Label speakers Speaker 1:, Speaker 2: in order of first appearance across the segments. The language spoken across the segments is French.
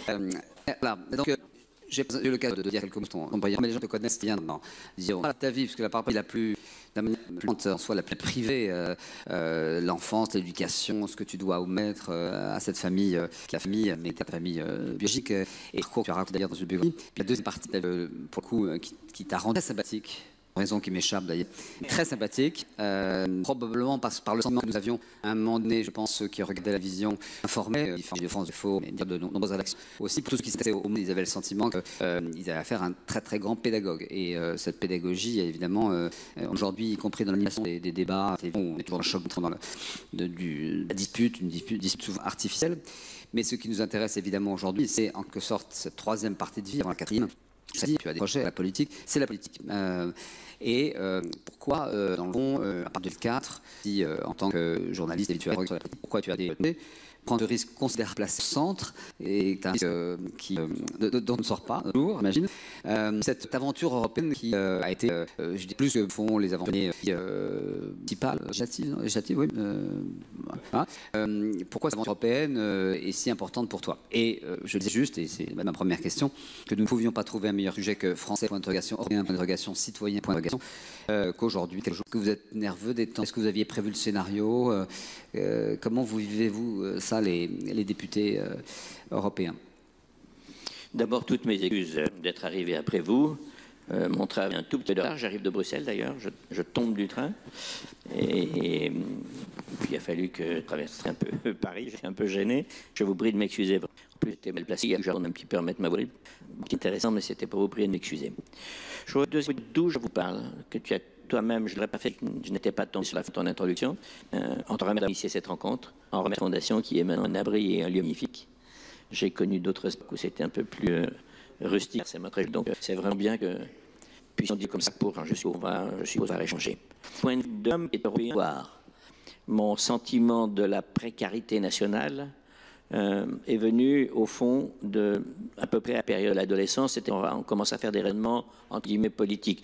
Speaker 1: Voilà, donc j'ai eu l'occasion de dire quelques mots sur ton brillant, mais les gens te connaissent bien dans disons, ta vie, parce que la partie la plus en soi la plus privée, l'enfance, l'éducation, ce que tu dois omettre à cette famille, la famille, mais ta famille biologique, et le parcours que tu as raconté d'ailleurs dans une biographie. Puis la deuxième partie, pour le coup, qui t'a rendu très sympathique. Raison qui m'échappe d'ailleurs. Très sympathique, probablement par le sentiment que nous avions à un moment donné, je pense, ceux qui regardaient la vision informés, de France, de faux, mais dire de nombreuses rédactions. Aussi, pour tout ce qui se passait au monde, ils avaient le sentiment qu'ils avaient affaire à un très très grand pédagogue. Et cette pédagogie, évidemment, aujourd'hui, y compris dans l'animation des débats, on est toujours dans le choc, dans la dispute, une dispute souvent artificielle. Mais ce qui nous intéresse évidemment aujourd'hui, c'est en quelque sorte cette troisième partie de vie, avant la quatrième. Tu as des projets à la politique, c'est la politique. Pourquoi, dans le fond, à partir de 4, si en tant que journaliste, pourquoi tu as des prendre de risques considérables à placer au centre et dont on ne sort pas un jour, j'imagine. Cette aventure européenne qui a été, je dis plus que font les aventuriers principales, législatives, oui. Voilà. Pourquoi cette aventure européenne est si importante pour toi? Et je disais juste, et c'est ma première question, que nous ne pouvions pas trouver un meilleur sujet que français, point d'interrogation, européen, point d'interrogation, citoyen, point d'interrogation, qu'aujourd'hui, quelque chose que vous êtes nerveux des temps. Est-ce que vous aviez prévu le scénario? Comment vous vivez-vous ça, les députés européens?
Speaker 2: D'abord, toutes mes excuses d'être arrivé après vous. Mon train est un tout petit peu de retard. J'arrive de Bruxelles d'ailleurs. Je tombe du train. Et puis il a fallu que je traverse un peu Paris. J'étais un peu gêné. Je vous prie de m'excuser. En plus, j'étais mal placé. Je vais un petit peu remettre ma voix. C'est intéressant, mais c'était pour vous prier de m'excuser. Je vois d'où je vous parle, que tu as toi-même, je ne l'aurais pas fait, je n'étais pas tombé sur ton introduction, en te remettant à initier cette rencontre, en remettre la fondation qui est maintenant un abri et un lieu magnifique. J'ai connu d'autres où c'était un peu plus rustique, c'est notre donc c'est vraiment bien que puissions dire comme ça pour je suis ouvert à échanger. Point de vue est voir mon sentiment de la précarité nationale est venu au fond à peu près à la période de l'adolescence. On commence à faire des raisonnements entre guillemets politiques.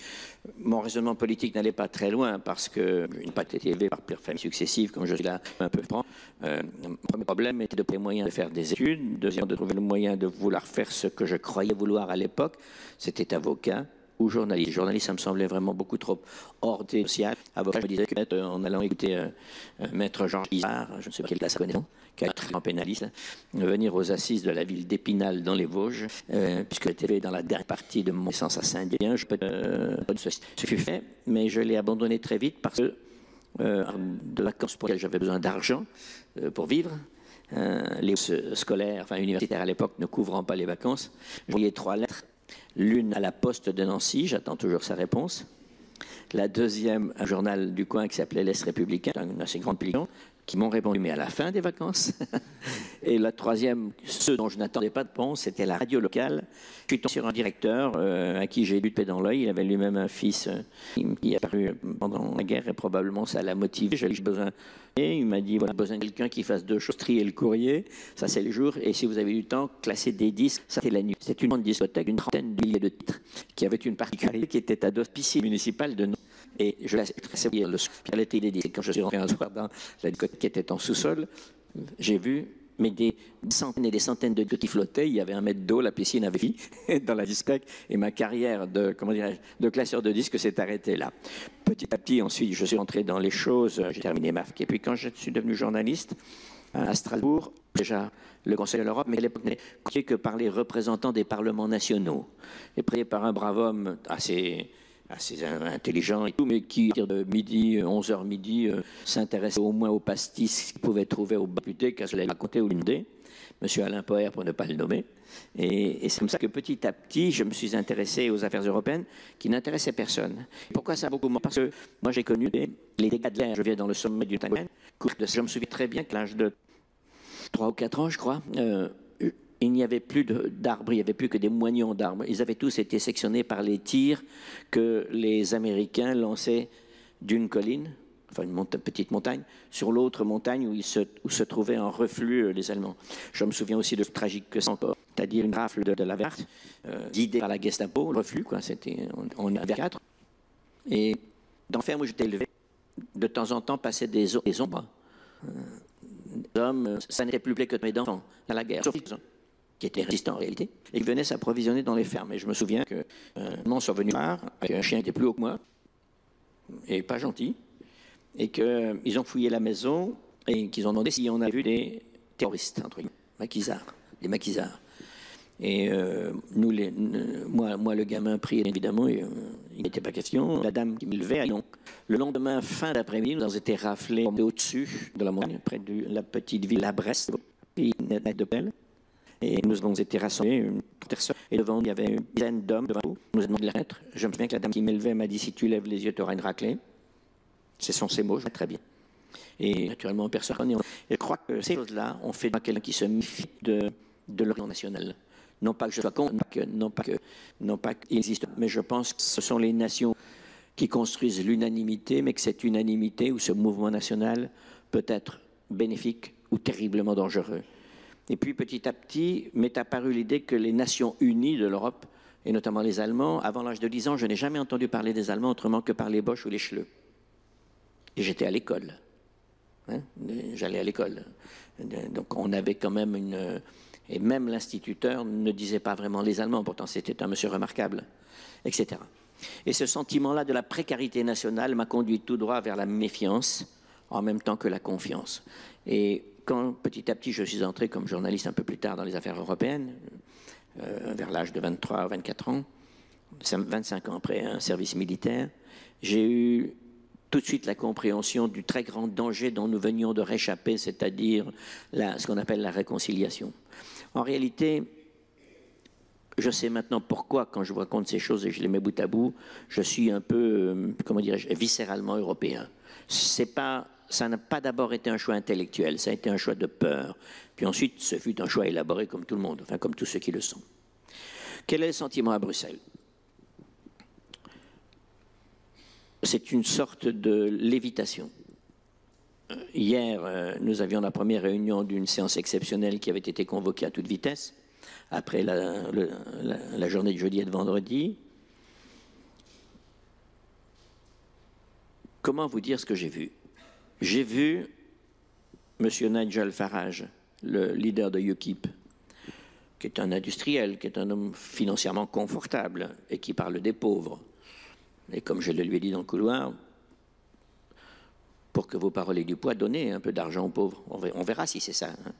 Speaker 2: Mon raisonnement politique n'allait pas très loin parce que je n'ai pas été élevé par plusieurs familles successives comme je suis là un peu franc. Mon premier problème était de trouver le moyen de faire des études. Deuxièmement, de trouver le moyen de vouloir faire ce que je croyais vouloir à l'époque. C'était avocat ou journaliste. Journaliste, ça me semblait vraiment beaucoup trop hors des social. Avocat, je me disais que en allant écouter Maître Georges Guizard, je ne sais pas quelle place ça connaît, qui est un très grand pénaliste, venir aux assises de la ville d'Épinal dans les Vosges, puisque j'étais dans la dernière partie de mon essence à Saint-Dien. Ce fut fait, mais je l'ai abandonné très vite parce que de vacances pour lesquelles j'avais besoin d'argent pour vivre. Les scolaires, enfin universitaires à l'époque, ne couvrant pas les vacances, j'ai envoyé 3 lettres. L'une à la Poste de Nancy, j'attends toujours sa réponse. La deuxième, un journal du coin qui s'appelait l'Est républicain, une assez grande publication, qui m'ont répondu, mais à la fin des vacances. Et la troisième, ceux dont je n'attendais pas de réponse, c'était la radio locale. Je suis tombé sur un directeur à qui j'ai lu de paix dans l'œil. Il avait lui-même un fils qui est apparu pendant la guerre et probablement ça l'a motivé. J'ai besoin. Et il m'a dit, voilà, besoin de quelqu'un qui fasse 2 choses, trier le courrier, ça c'est les jours, et si vous avez du temps, classer des disques, ça c'est la nuit. C'était une grande discothèque, une trentaine de milliers de titres, qui avait une particularité qui était à 2 piscines municipales de Nantes. Et je laisse très bien le soir, l'été, il est dit, quand je suis rentré un soir dans la discothèque qui était en sous-sol, j'ai vu mais des centaines et des centaines de qui flottaient. Il y avait 1 mètre d'eau, la piscine avait fini dans la discothèque, et ma carrière de, de classeur de disques s'est arrêtée là. Petit à petit, ensuite, je suis entré dans les choses, j'ai terminé ma fac, et puis quand je suis devenu journaliste à Strasbourg, déjà le Conseil de l'Europe, mais à l'époque n'est que par les représentants des parlements nationaux, et présidé par un brave homme assez intelligent et tout, mais qui, à partir de midi, 11h midi, s'intéressait au moins aux pastis qu'il pouvait trouver au député, qu'à cela raconté ou l'une Monsieur Alain Poher, pour ne pas le nommer. Et c'est comme ça que petit à petit, je me suis intéressé aux affaires européennes qui n'intéressaient personne. Pourquoi ça beaucoup moins? Parce que moi, j'ai connu les dégâts de l'air. Je viens dans le sommet du Tanguy. Je me souviens très bien qu'à l'âge de 3 ou 4 ans, je crois, il n'y avait plus d'arbres, il n'y avait plus que des moignons d'arbres. Ils avaient tous été sectionnés par les tirs que les Américains lançaient d'une colline, enfin une petite montagne, sur l'autre montagne où se trouvaient en reflux les Allemands. Je me souviens aussi de ce tragique que c'est encore, c'est-à-dire une rafle de la Wehrmacht, guidée par la Gestapo, le reflux, quoi, c'était en 4. Et dans la ferme où j'étais élevé, de temps en temps passaient des ombres. Des hommes, ça n'était plus plaît que de mes enfants, à la guerre. qui étaient résistants en réalité, et qui venaient s'approvisionner dans les fermes. Et je me souviens qu'un moment sont venus avec un chien qui était plus haut que moi, et pas gentil, et qu'ils ont fouillé la maison, et qu'ils ont demandé si on avait vu des terroristes, entre guillemets, maquisards, des maquisards. Et moi, le gamin pris, évidemment, il n'était pas question. La dame qui me levait, donc, le lendemain, fin d'après-midi, nous avons été raflés au-dessus de la montagne, près de la petite ville à Brest, de Pelle. Et nous avons été rassemblés, une personne, et devant nous, il y avait une dizaine d'hommes devant nous. Nous avons demandé de la remettre. Je me souviens que la dame qui m'élevait m'a dit, si tu lèves les yeux, tu auras une raclée. Ce sont ces mots, je vais très bien. Et naturellement, personne. Et je crois que ces choses-là ont fait de moi quelqu'un qui se méfie de l'Orient national. Non pas que je sois contre, non pas qu'il existe, mais je pense que ce sont les nations qui construisent l'unanimité, mais que cette unanimité ou ce mouvement national peut être bénéfique ou terriblement dangereux. Et puis petit à petit m'est apparue l'idée que les nations unies de l'Europe, et notamment les Allemands, avant l'âge de 10 ans, je n'ai jamais entendu parler des Allemands autrement que par les Boches ou les Schleux. Et j'étais à l'école. Hein, j'allais à l'école. Donc on avait quand même une... Et même l'instituteur ne disait pas vraiment les Allemands, pourtant c'était un monsieur remarquable, etc. Et ce sentiment-là de la précarité nationale m'a conduit tout droit vers la méfiance, en même temps que la confiance. Et quand petit à petit je suis entré comme journaliste un peu plus tard dans les affaires européennes, vers l'âge de 23 ou 24 ans, 25 ans après un service militaire, j'ai eu tout de suite la compréhension du très grand danger dont nous venions de réchapper, c'est-à-dire ce qu'on appelle la réconciliation. En réalité, je sais maintenant pourquoi, quand je vous raconte ces choses et je les mets bout à bout, je suis un peu, comment dirais-je, viscéralement européen. Ça n'a pas d'abord été un choix intellectuel, ça a été un choix de peur. Puis ensuite, ce fut un choix élaboré comme tout le monde, enfin comme tous ceux qui le sont. Quel est le sentiment à Bruxelles ? C'est une sorte de lévitation. Hier, nous avions la première réunion d'une séance exceptionnelle qui avait été convoquée à toute vitesse, après la journée de jeudi et de vendredi. Comment vous dire ce que j'ai vu ? J'ai vu M. Nigel Farage, le leader de UKIP, qui est un industriel, qui est un homme financièrement confortable et qui parle des pauvres. Et comme je le lui ai dit dans le couloir, pour que vos paroles aient du poids, donnez un peu d'argent aux pauvres. On verra si c'est ça. Hein.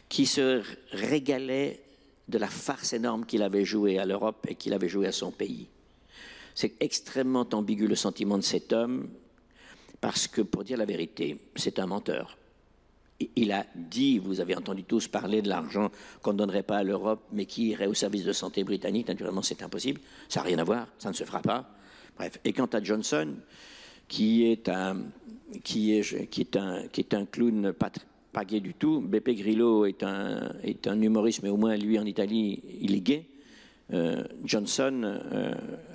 Speaker 2: Qui se régalait de la farce énorme qu'il avait jouée à l'Europe et qu'il avait jouée à son pays. C'est extrêmement ambigu le sentiment de cet homme, parce que, pour dire la vérité, c'est un menteur. Il a dit, vous avez entendu tous parler de l'argent qu'on ne donnerait pas à l'Europe, mais qui irait au service de santé britannique. Naturellement, c'est impossible. Ça n'a rien à voir, ça ne se fera pas. Bref. Et quant à Johnson, qui est un clown pas gay du tout, Beppe Grillo est un humoriste, mais au moins lui en Italie, il est gay. Johnson,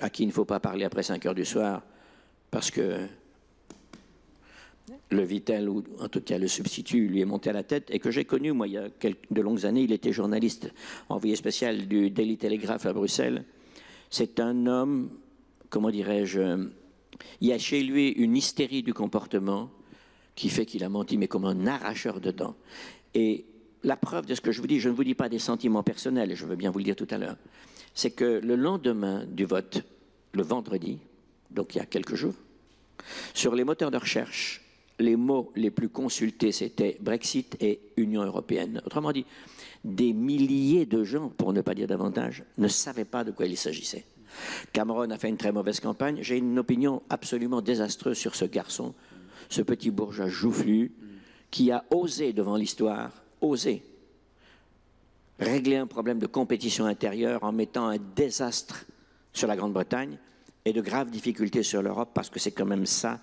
Speaker 2: à qui il ne faut pas parler après 5 heures du soir, parce que le Vittel, ou en tout cas le substitut, lui est monté à la tête, et que j'ai connu, moi, il y a de longues années. Il était journaliste envoyé spécial du Daily Telegraph à Bruxelles. C'est un homme, comment dirais-je, il y a chez lui une hystérie du comportement qui fait qu'il a menti, mais comme un arracheur de dents. Et la preuve de ce que je vous dis, je ne vous dis pas des sentiments personnels, je veux bien vous le dire tout à l'heure, c'est que le lendemain du vote, le vendredi, donc il y a quelques jours, sur les moteurs de recherche, les mots les plus consultés, c'était Brexit et Union européenne. Autrement dit, des milliers de gens, pour ne pas dire davantage, ne savaient pas de quoi il s'agissait. Cameron a fait une très mauvaise campagne. J'ai une opinion absolument désastreuse sur ce garçon, ce petit bourgeois joufflu, qui a osé devant l'histoire, osé régler un problème de compétition intérieure en mettant un désastre sur la Grande-Bretagne et de graves difficultés sur l'Europe, parce que c'est quand même ça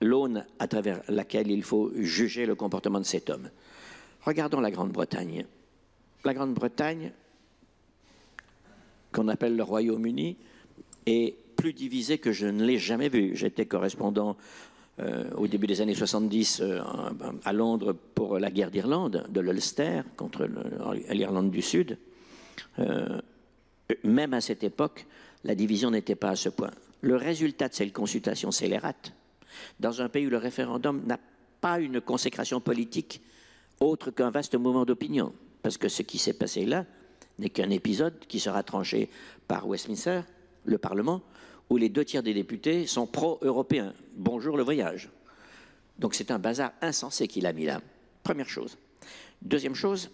Speaker 2: l'aune à travers laquelle il faut juger le comportement de cet homme. Regardons la Grande-Bretagne. La Grande-Bretagne, qu'on appelle le Royaume-Uni, est plus divisée que je ne l'ai jamais vu. J'étais correspondant au début des années 70 à Londres pour la guerre d'Irlande, de l'Ulster contre l'Irlande du Sud. Même à cette époque, la division n'était pas à ce point. Le résultat de cette consultation scélérate, dans un pays où le référendum n'a pas une consécration politique autre qu'un vaste mouvement d'opinion, parce que ce qui s'est passé là n'est qu'un épisode qui sera tranché par Westminster, le Parlement, où les 2 tiers des députés sont pro-européens. Bonjour le voyage. Donc c'est un bazar insensé qu'il a mis là. Première chose. Deuxième chose,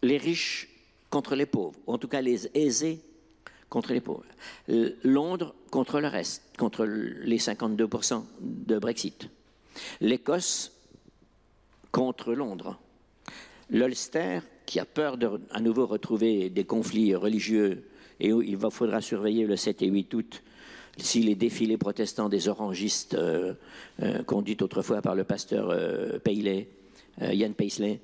Speaker 2: les riches contre les pauvres, ou en tout cas les aisés contre les pauvres. Londres contre le reste, contre les 52% de Brexit. L'Écosse contre Londres. L'Ulster, qui a peur de à nouveau retrouver des conflits religieux, et où il faudra surveiller le 7 et 8 août si les défilés protestants des orangistes conduits autrefois par le pasteur Ian Paisley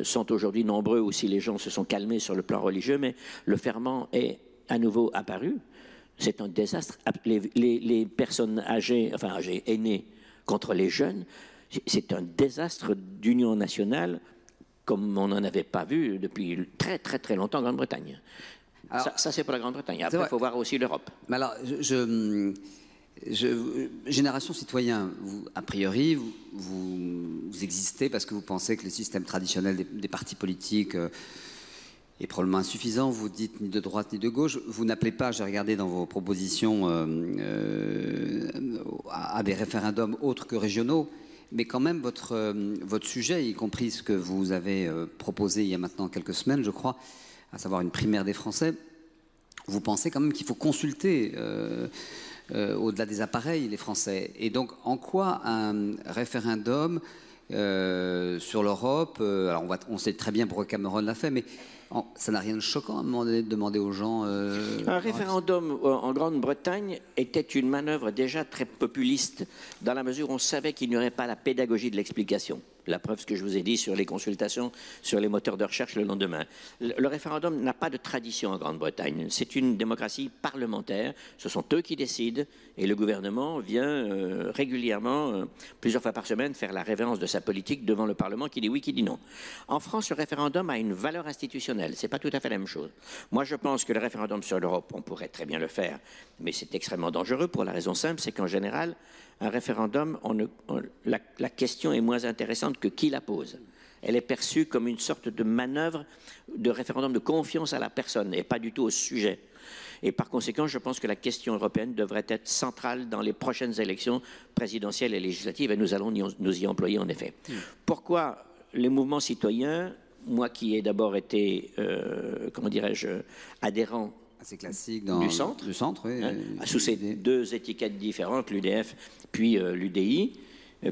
Speaker 2: sont aujourd'hui nombreux, ou si les gens se sont calmés sur le plan religieux, mais le ferment est à nouveau apparu. C'est un désastre. Les personnes âgées, aînées contre les jeunes, c'est un désastre d'union nationale comme on n'en avait pas vu depuis très très très longtemps en Grande-Bretagne. Ça c'est pour la Grande-Bretagne. Après, il faut voir aussi l'Europe.
Speaker 1: Mais alors, Génération Citoyen, vous, a priori, vous existez parce que vous pensez que le système traditionnel des partis politiques est probablement insuffisant. Vous dites ni de droite ni de gauche. Vous n'appelez pas, j'ai regardé dans vos propositions, à des référendums autres que régionaux. Mais quand même, votre sujet, y compris ce que vous avez proposé il y a maintenant quelques semaines, je crois, à savoir une primaire des Français, vous pensez quand même qu'il faut consulter au-delà des appareils les Français. Et donc, en quoi un référendum sur l'Europe, alors on sait très bien pourquoi Cameron l'a fait, mais ça n'a rien de choquant à de demander aux gens...
Speaker 2: Un référendum en Grande-Bretagne était une manœuvre déjà très populiste, dans la mesure où on savait qu'il n'y aurait pas la pédagogie de l'explication. La preuve, ce que je vous ai dit sur les consultations sur les moteurs de recherche le lendemain. Le référendum n'a pas de tradition en Grande-Bretagne. C'est une démocratie parlementaire. Ce sont eux qui décident et le gouvernement vient régulièrement, plusieurs fois par semaine, faire la révérence de sa politique devant le Parlement qui dit oui, qui dit non. En France, le référendum a une valeur institutionnelle. C'est pas tout à fait la même chose. Moi, je pense que le référendum sur l'Europe, on pourrait très bien le faire, mais c'est extrêmement dangereux pour la raison simple, c'est qu'en général, un référendum, la question est moins intéressante que qui la pose. Elle est perçue comme une sorte de manœuvre de référendum de confiance à la personne et pas du tout au sujet. Et par conséquent, je pense que la question européenne devrait être centrale dans les prochaines élections présidentielles et législatives et nous allons nous y employer en effet. Pourquoi les mouvements citoyens, moi qui ai d'abord été, comment dirais-je, adhérent
Speaker 1: assez classique
Speaker 2: du centre,
Speaker 1: oui,
Speaker 2: sous ces 2 étiquettes différentes, l'UDF puis l'UDI.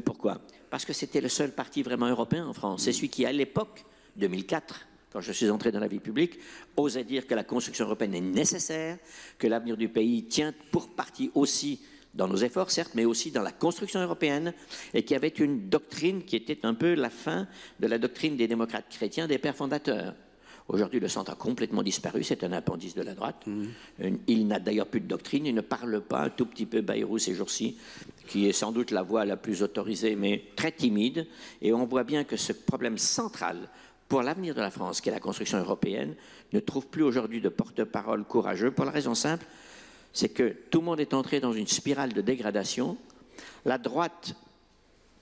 Speaker 2: Pourquoi? Parce que c'était le seul parti vraiment européen en France. C'est celui qui, à l'époque, 2004, quand je suis entré dans la vie publique, osait dire que la construction européenne est nécessaire, que l'avenir du pays tient pour partie aussi dans nos efforts, certes, mais aussi dans la construction européenne, et qui avait une doctrine qui était un peu la fin de la doctrine des démocrates chrétiens des pères fondateurs. Aujourd'hui, le centre a complètement disparu, c'est un appendice de la droite. Il n'a d'ailleurs plus de doctrine, il ne parle pas un tout petit peu Bayrou ces jours-ci, qui est sans doute la voix la plus autorisée, mais très timide. Et on voit bien que ce problème central pour l'avenir de la France, qui est la construction européenne, ne trouve plus aujourd'hui de porte-parole courageux, pour la raison simple, c'est que tout le monde est entré dans une spirale de dégradation. La droite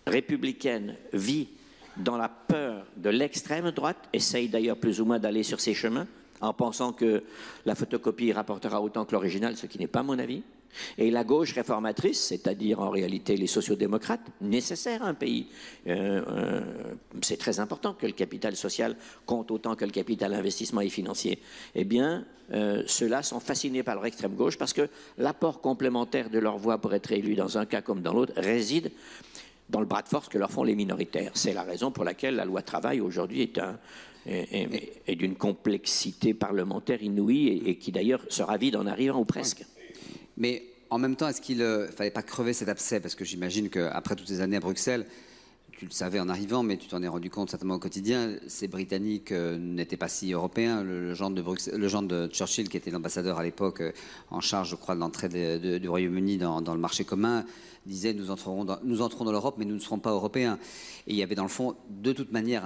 Speaker 2: républicaine vit dans la peur de l'extrême droite, essaye d'ailleurs plus ou moins d'aller sur ces chemins, en pensant que la photocopie rapportera autant que l'original, ce qui n'est pas mon avis. Et la gauche réformatrice, c'est-à-dire en réalité les sociodémocrates, nécessaires à un pays. C'est très important que le capital social compte autant que le capital investissement et financier. Eh bien, ceux-là sont fascinés par leur extrême gauche parce que l'apport complémentaire de leur voix pour être élu dans un cas comme dans l'autre réside dans le bras de force que leur font les minoritaires. C'est la raison pour laquelle la loi travail aujourd'hui est d'une complexité parlementaire inouïe et qui d'ailleurs sera vide en arrivant ou presque.
Speaker 1: Mais en même temps, est-ce qu'il ne fallait pas crever cet abcès? Parce que j'imagine qu'après toutes ces années à Bruxelles, tu le savais en arrivant, mais tu t'en es rendu compte certainement au quotidien, ces Britanniques n'étaient pas si européens. Le genre de Churchill, qui était l'ambassadeur à l'époque en charge, je crois, de l'entrée du Royaume-Uni dans le marché commun, disait nous entrons dans l'Europe, mais nous ne serons pas européens. Et il y avait dans le fond, de toute manière,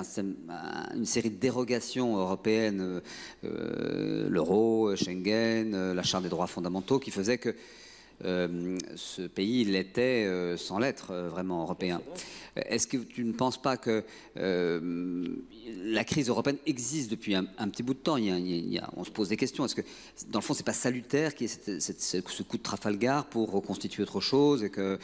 Speaker 1: une série de dérogations européennes, l'euro, Schengen, la Charte des droits fondamentaux, qui faisaient que ce pays l'était sans l'être vraiment européen. Est-ce que tu ne penses pas que la crise européenne existe depuis un petit bout de temps? On se pose des questions. Est-ce que, dans le fond, c'est pas salutaire qu'il y ait ce coup de Trafalgar pour reconstituer autre chose et que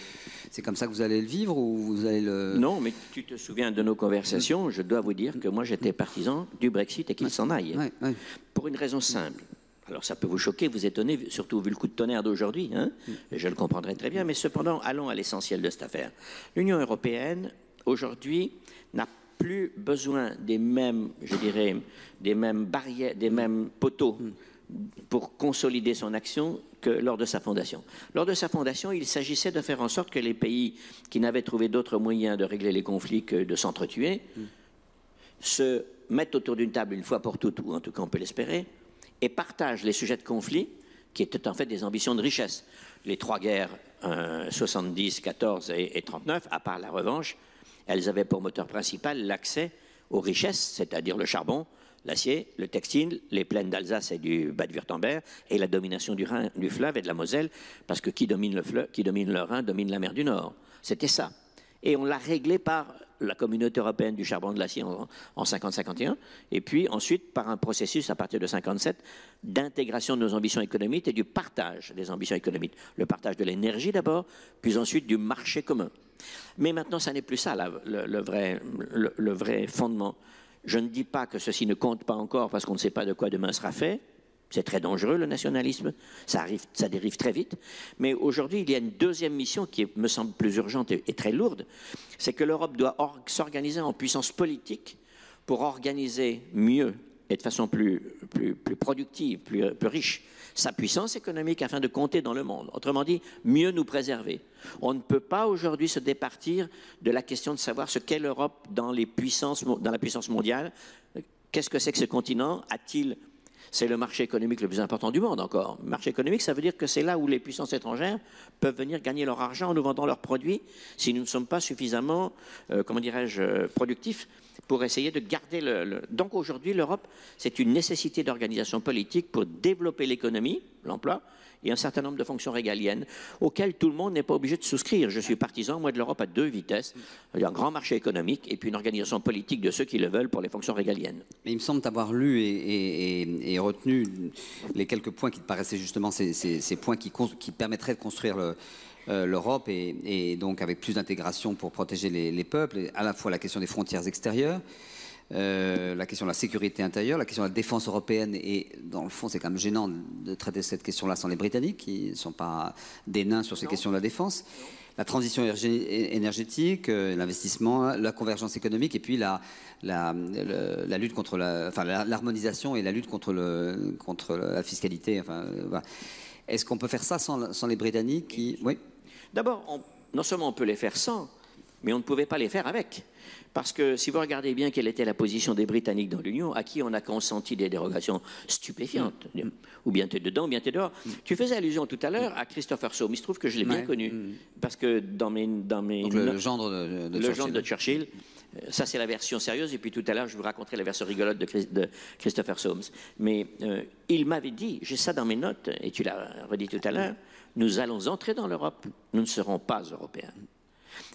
Speaker 1: c'est comme ça que vous allez le vivre ou vous allez le...
Speaker 2: Non, mais tu te souviens de nos conversations, je dois vous dire que moi j'étais partisan du Brexit et qu'il s'en aille.
Speaker 1: Ouais.
Speaker 2: Pour une raison simple. Alors ça peut vous choquer, vous étonner, surtout vu le coup de tonnerre d'aujourd'hui, hein, je le comprendrai très bien, mais cependant, allons à l'essentiel de cette affaire. L'Union européenne, aujourd'hui, n'a plus besoin des mêmes, je dirais, des mêmes barrières, des mêmes poteaux pour consolider son action que lors de sa fondation. Lors de sa fondation, il s'agissait de faire en sorte que les pays qui n'avaient trouvé d'autres moyens de régler les conflits que de s'entretuer se mettent autour d'une table une fois pour toutes, ou en tout cas on peut l'espérer, et partagent les sujets de conflit qui étaient en fait des ambitions de richesse. Les trois guerres, 70, 14 et 39, à part la revanche, elles avaient pour moteur principal l'accès aux richesses, c'est-à-dire le charbon, l'acier, le textile, les plaines d'Alsace et du Bade-Wurtemberg, et la domination du Rhin, du fleuve et de la Moselle, parce que qui domine le fleuve, qui domine le Rhin, domine la mer du Nord. C'était ça. Et on l'a réglé par la communauté européenne du charbon de l'acier en 50-51, et puis ensuite par un processus à partir de 57 d'intégration de nos ambitions économiques et du partage des ambitions économiques. Le partage de l'énergie d'abord, puis ensuite du marché commun. Mais maintenant, ça n'est plus ça le vrai fondement. Je ne dis pas que ceci ne compte pas encore parce qu'on ne sait pas de quoi demain sera fait. C'est très dangereux, le nationalisme. Ça dérive très vite. Mais aujourd'hui, il y a une deuxième mission qui me semble plus urgente et très lourde. C'est que l'Europe doit s'organiser en puissance politique pour organiser mieux et de façon plus productive, plus riche, sa puissance économique afin de compter dans le monde. Autrement dit, mieux nous préserver. On ne peut pas aujourd'hui se départir de la question de savoir ce qu'est l'Europe dans la puissance mondiale. Qu'est-ce que c'est que ce continent? C'est le marché économique le plus important du monde encore. Le marché économique, ça veut dire que c'est là où les puissances étrangères peuvent venir gagner leur argent en nous vendant leurs produits si nous ne sommes pas suffisamment, productifs pour essayer de garder Donc aujourd'hui, l'Europe, c'est une nécessité d'organisation politique pour développer l'économie, l'emploi, et un certain nombre de fonctions régaliennes auxquelles tout le monde n'est pas obligé de souscrire. Je suis partisan, moi, de l'Europe à deux vitesses. Il y a un grand marché économique et puis une organisation politique de ceux qui le veulent pour les fonctions régaliennes.
Speaker 1: Mais il me semble t'avoir lu et retenu les quelques points qui te paraissaient justement ces points qui permettraient de construire l'Europe et donc avec plus d'intégration pour protéger les peuples, et à la fois la question des frontières extérieures, la question de la sécurité intérieure, la question de la défense européenne, et dans le fond c'est quand même gênant de traiter cette question-là sans les Britanniques qui ne sont pas des nains sur ces questions de la défense, la transition énergétique, l'investissement, la convergence économique et puis la lutte contre l'harmonisation et la lutte contre la fiscalité. Voilà. Est-ce qu'on peut faire ça sans les Britanniques qui... Oui.
Speaker 2: D'abord, non seulement on peut les faire sans, mais on ne pouvait pas les faire avec. Parce que si vous regardez bien quelle était la position des Britanniques dans l'Union, à qui on a consenti des dérogations stupéfiantes, ou bien tu es dedans, ou bien tu es dehors. Tu faisais allusion tout à l'heure à Christopher Soames. Il se trouve que je l'ai bien connu, parce que dans mes
Speaker 1: Donc le gendre de
Speaker 2: Churchill, ça c'est la version sérieuse, et puis tout à l'heure je vous raconterai la version rigolote de Christopher Soames. Mais il m'avait dit, j'ai ça dans mes notes, et tu l'as redit tout à l'heure, nous allons entrer dans l'Europe, nous ne serons pas européens.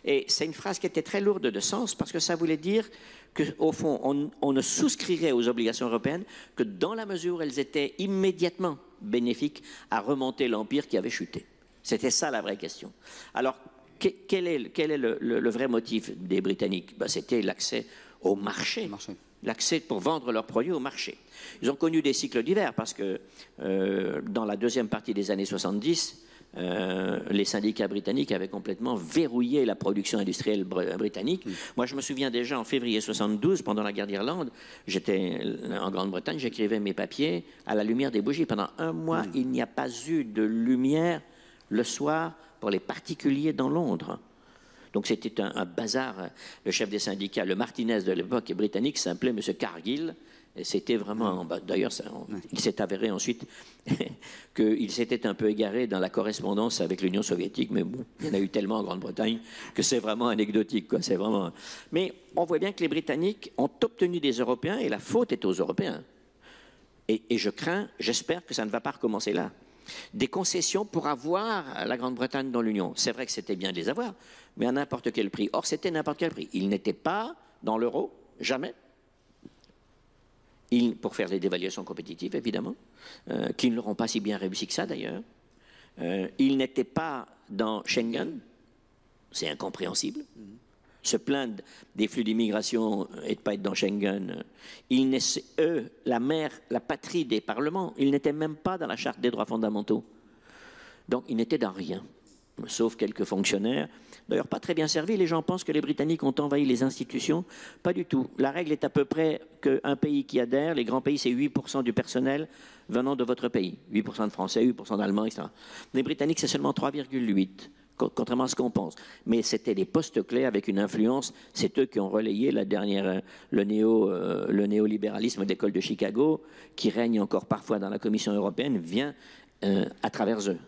Speaker 2: Et c'est une phrase qui était très lourde de sens parce que ça voulait dire qu'au fond, on ne souscrirait aux obligations européennes que dans la mesure où elles étaient immédiatement bénéfiques à remonter l'Empire qui avait chuté. C'était ça la vraie question. Alors, quel est le vrai motif des Britanniques? C'était l'accès au marché. L'accès pour vendre leurs produits au marché. Ils ont connu des cycles divers parce que dans la deuxième partie des années 70, les syndicats britanniques avaient complètement verrouillé la production industrielle britannique. Moi, je me souviens déjà en février 72, pendant la guerre d'Irlande, j'étais en Grande-Bretagne, j'écrivais mes papiers à la lumière des bougies. Pendant un mois, il n'y a pas eu de lumière le soir pour les particuliers dans Londres. Donc c'était un bazar. Le chef des syndicats, le Martinez de l'époque britannique, s'appelait M. Cargill. Et c'était vraiment... D'ailleurs, il s'est avéré ensuite qu'il s'était un peu égaré dans la correspondance avec l'Union soviétique. Mais bon, il y en a eu tellement en Grande-Bretagne que c'est vraiment anecdotique, quoi. C'est vraiment... Mais on voit bien que les Britanniques ont obtenu des Européens et la faute est aux Européens. Et j'espère que ça ne va pas recommencer là. des concessions pour avoir la Grande-Bretagne dans l'Union. C'est vrai que c'était bien de les avoir, mais à n'importe quel prix. Or, c'était n'importe quel prix. Ils n'étaient pas dans l'euro, jamais. Pour faire des dévaluations compétitives, évidemment, qui ne l'auront pas si bien réussi que ça, d'ailleurs. Ils n'étaient pas dans Schengen, c'est incompréhensible. Se plaindre des flux d'immigration et de ne pas être dans Schengen. Eux, la patrie des parlements, ils n'étaient même pas dans la charte des droits fondamentaux. Donc ils n'étaient dans rien, sauf quelques fonctionnaires. D'ailleurs, pas très bien servis. Les gens pensent que les Britanniques ont envahi les institutions. Pas du tout. La règle est à peu près qu'un pays qui adhère, les grands pays, c'est 8% du personnel venant de votre pays. 8% de Français, 8% d'Allemands, etc. Les Britanniques, c'est seulement 3,8%. Contrairement à ce qu'on pense. Mais c'était des postes clés avec une influence. C'est eux qui ont relayé le néolibéralisme de l'école de Chicago, qui règne encore parfois dans la Commission européenne, vient à travers eux.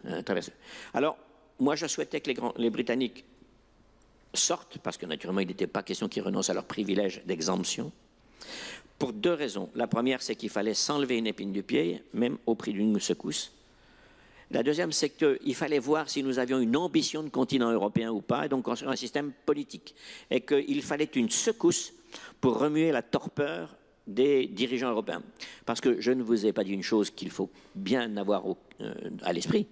Speaker 2: Alors, moi, je souhaitais que les Britanniques sortent, parce que naturellement, il n'était pas question qu'ils renoncent à leur privilège d'exemption, pour deux raisons. La première, c'est qu'il fallait s'enlever une épine du pied, même au prix d'une secousse. La deuxième, c'est qu'il fallait voir si nous avions une ambition de continent européen ou pas, et donc construire un système politique. Et qu'il fallait une secousse pour remuer la torpeur des dirigeants européens. Parce que je ne vous ai pas dit une chose qu'il faut bien avoir à l'esprit.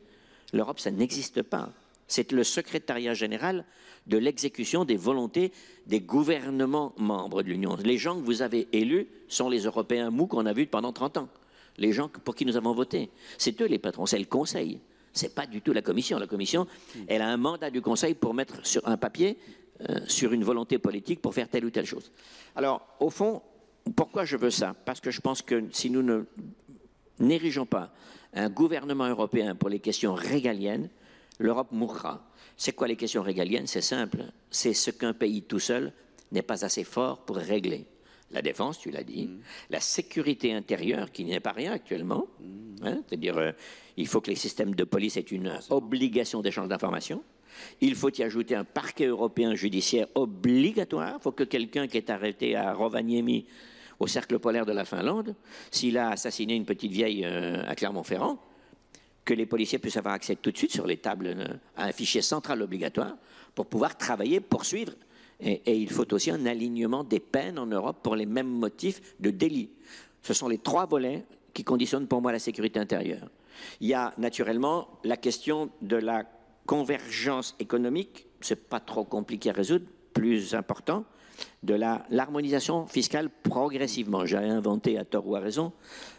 Speaker 2: L'Europe, ça n'existe pas. C'est le secrétariat général de l'exécution des volontés des gouvernements membres de l'Union. Les gens que vous avez élus sont les Européens mous qu'on a vus pendant 30 ans. Les gens pour qui nous avons voté. C'est eux les patrons, c'est le Conseil. Ce n'est pas du tout la Commission. La Commission, elle a un mandat du Conseil pour mettre sur un papier, sur une volonté politique, pour faire telle ou telle chose. Alors, au fond, pourquoi je veux ça? Parce que je pense que si nous n'érigeons pas un gouvernement européen pour les questions régaliennes, l'Europe mourra. C'est quoi les questions régaliennes? C'est simple. C'est ce qu'un pays tout seul n'est pas assez fort pour régler. La défense, tu l'as dit, la sécurité intérieure, qui n'est pas rien actuellement, hein, c'est-à-dire il faut que les systèmes de police aient une obligation d'échange d'informations, il faut y ajouter un parquet européen judiciaire obligatoire, il faut que quelqu'un qui est arrêté à Rovaniemi, au cercle polaire de la Finlande, s'il a assassiné une petite vieille à Clermont-Ferrand, que les policiers puissent avoir accès tout de suite sur les tables à un fichier central obligatoire pour pouvoir travailler, poursuivre. Et il faut aussi un alignement des peines en Europe pour les mêmes motifs de délit. Ce sont les trois volets qui conditionnent pour moi la sécurité intérieure. Il y a naturellement la question de la convergence économique, c'est pas trop compliqué à résoudre, plus important, de l'harmonisation fiscale progressivement. J'ai inventé, à tort ou à raison,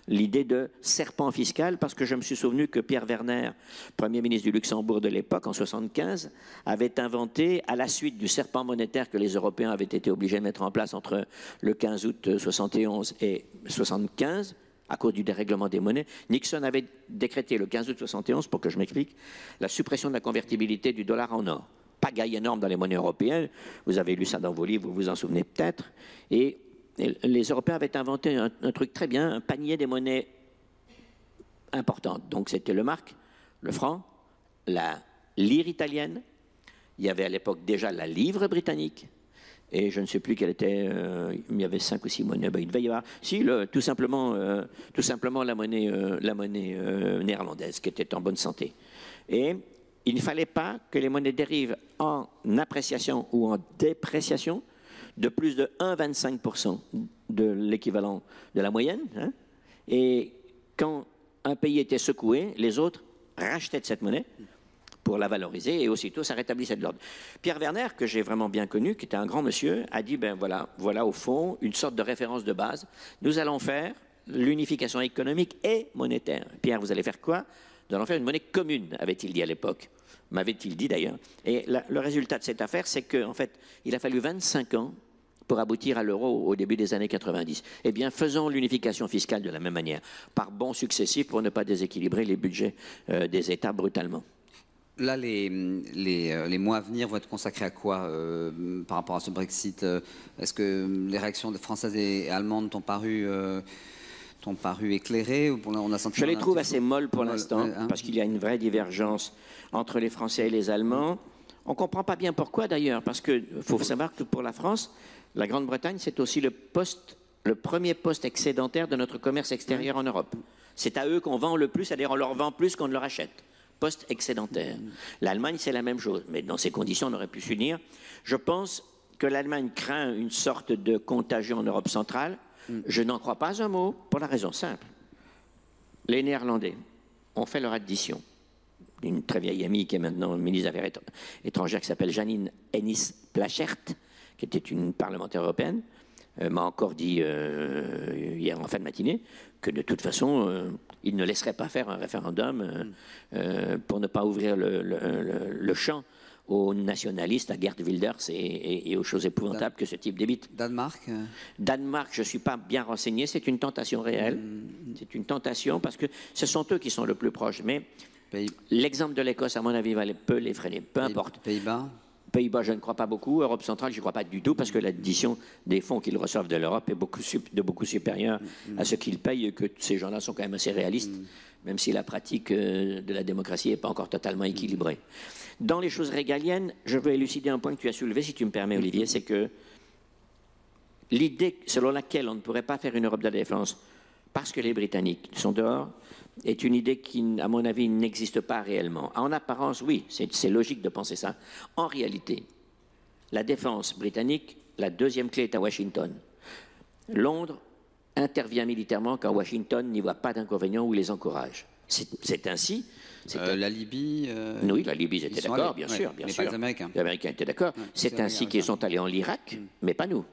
Speaker 2: l'idée de serpent fiscal, parce que je me suis souvenu que Pierre Werner, Premier ministre du Luxembourg de l'époque, en 1975, avait inventé, à la suite du serpent monétaire que les Européens avaient été obligés de mettre en place entre le 15 août 1971 et 1975, à cause du dérèglement des monnaies, Nixon avait décrété le 15 août 1971, pour que je m'explique, la suppression de la convertibilité du dollar en or. Pagaille énorme dans les monnaies européennes, vous avez lu ça dans vos livres, vous vous en souvenez peut-être, et les Européens avaient inventé un truc très bien, un panier des monnaies importantes. Donc c'était le mark, le franc, la lire italienne, il y avait à l'époque déjà la livre britannique, et je ne sais plus quelle était, il y avait 5 ou 6 monnaies, ben, il devait y avoir, si, tout simplement la monnaie néerlandaise, qui était en bonne santé. Et il ne fallait pas que les monnaies dérivent en appréciation ou en dépréciation de plus de 1,25% de l'équivalent de la moyenne. Hein. Et quand un pays était secoué, les autres rachetaient de cette monnaie pour la valoriser et aussitôt ça rétablissait de l'ordre. Pierre Werner, que j'ai vraiment bien connu, qui était un grand monsieur, a dit, ben voilà au fond une sorte de référence de base. Nous allons faire l'unification économique et monétaire. Pierre, vous allez faire quoi? Nous allons faire une monnaie commune, avait-il dit à l'époque. M'avait-il dit d'ailleurs. Et le résultat de cette affaire, c'est qu'en fait, il a fallu 25 ans pour aboutir à l'euro au début des années 90. Eh bien, faisons l'unification fiscale de la même manière, par bons successifs pour ne pas déséquilibrer les budgets des États brutalement.
Speaker 1: Là, les mois à venir vont être consacrés à quoi par rapport à ce Brexit? Est-ce que les réactions françaises et allemandes t'ont paru éclairées? On a senti
Speaker 2: Je les trouve assez molles pour l'instant, parce qu'il y a une vraie divergence entre les Français et les Allemands. On ne comprend pas bien pourquoi d'ailleurs, parce qu'il faut savoir que pour la France, la Grande-Bretagne, c'est aussi le premier poste excédentaire de notre commerce extérieur en Europe. C'est à eux qu'on vend le plus, c'est-à-dire on leur vend plus qu'on ne leur achète. Post-excédentaire. L'Allemagne, c'est la même chose. Mais dans ces conditions, on aurait pu s'unir. Je pense que l'Allemagne craint une sorte de contagion en Europe centrale. Je n'en crois pas un mot, pour la raison simple. Les Néerlandais ont fait leur addition. Une très vieille amie qui est maintenant ministre des Affaires étrangères, qui s'appelle Janine Hennis-Plasschaert, qui était une parlementaire européenne, m'a encore dit hier en fin de matinée que de toute façon, il ne laisserait pas faire un référendum pour ne pas ouvrir le champ aux nationalistes, à Geert Wilders et aux choses épouvantables que ce type débite.
Speaker 1: Danemark
Speaker 2: Danemark, je ne suis pas bien renseigné, c'est une tentation réelle. C'est une tentation parce que ce sont eux qui sont le plus proches. Mais l'exemple de l'Écosse, à mon avis, peut les freiner. Peu importe.
Speaker 1: Pays-Bas
Speaker 2: Pays-Bas, je ne crois pas beaucoup. Europe centrale, je ne crois pas du tout parce que l'addition des fonds qu'ils reçoivent de l'Europe est beaucoup supérieure à ce qu'ils payent et que ces gens-là sont quand même assez réalistes, même si la pratique de la démocratie n'est pas encore totalement équilibrée. Dans les choses régaliennes, je veux élucider un point que tu as soulevé, si tu me permets, Olivier, c'est que l'idée selon laquelle on ne pourrait pas faire une Europe de la défense parce que les Britanniques sont dehors est une idée qui, à mon avis, n'existe pas réellement. En apparence, oui, c'est logique de penser ça. En réalité, la défense britannique, la deuxième clé est à Washington. Londres intervient militairement quand Washington n'y voit pas d'inconvénient ou les encourage. C'est ainsi.
Speaker 1: La Libye
Speaker 2: Oui, la Libye, ils étaient d'accord, bien sûr.
Speaker 1: Mais pas les Américains.
Speaker 2: Les Américains étaient d'accord.
Speaker 1: Ouais,
Speaker 2: c'est ainsi qu'ils sont allés en Irak, mais pas nous.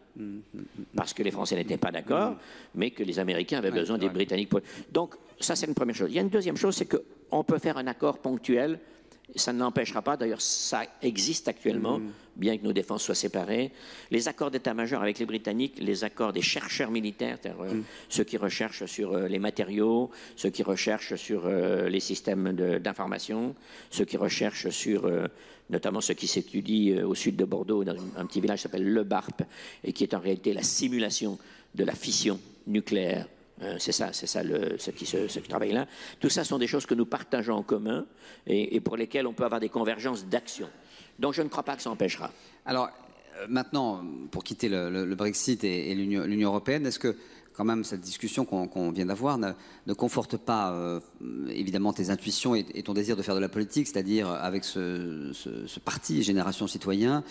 Speaker 2: Parce que les Français n'étaient pas d'accord, mais que les Américains avaient besoin des Britanniques. Donc, ça, c'est une première chose. Il y a une deuxième chose, c'est qu'on peut faire un accord ponctuel. Ça ne l'empêchera pas, d'ailleurs ça existe actuellement, bien que nos défenses soient séparées. Les accords d'état-major avec les Britanniques, les accords des chercheurs militaires, ceux qui recherchent sur les matériaux, ceux qui recherchent sur les systèmes d'information, ceux qui recherchent sur notamment ce qui s'étudie au sud de Bordeaux, dans un petit village qui s'appelle Le Barp, et qui est en réalité la simulation de la fission nucléaire. C'est ça ce qui travaille là. Tout ça sont des choses que nous partageons en commun et pour lesquelles on peut avoir des convergences d'action. Donc je ne crois pas que ça empêchera.
Speaker 1: Alors maintenant, pour quitter le Brexit et l'Union européenne, est-ce que quand même cette discussion qu'on vient d'avoir ne conforte pas évidemment tes intuitions et ton désir de faire de la politique, c'est-à-dire avec ce parti Génération Citoyen,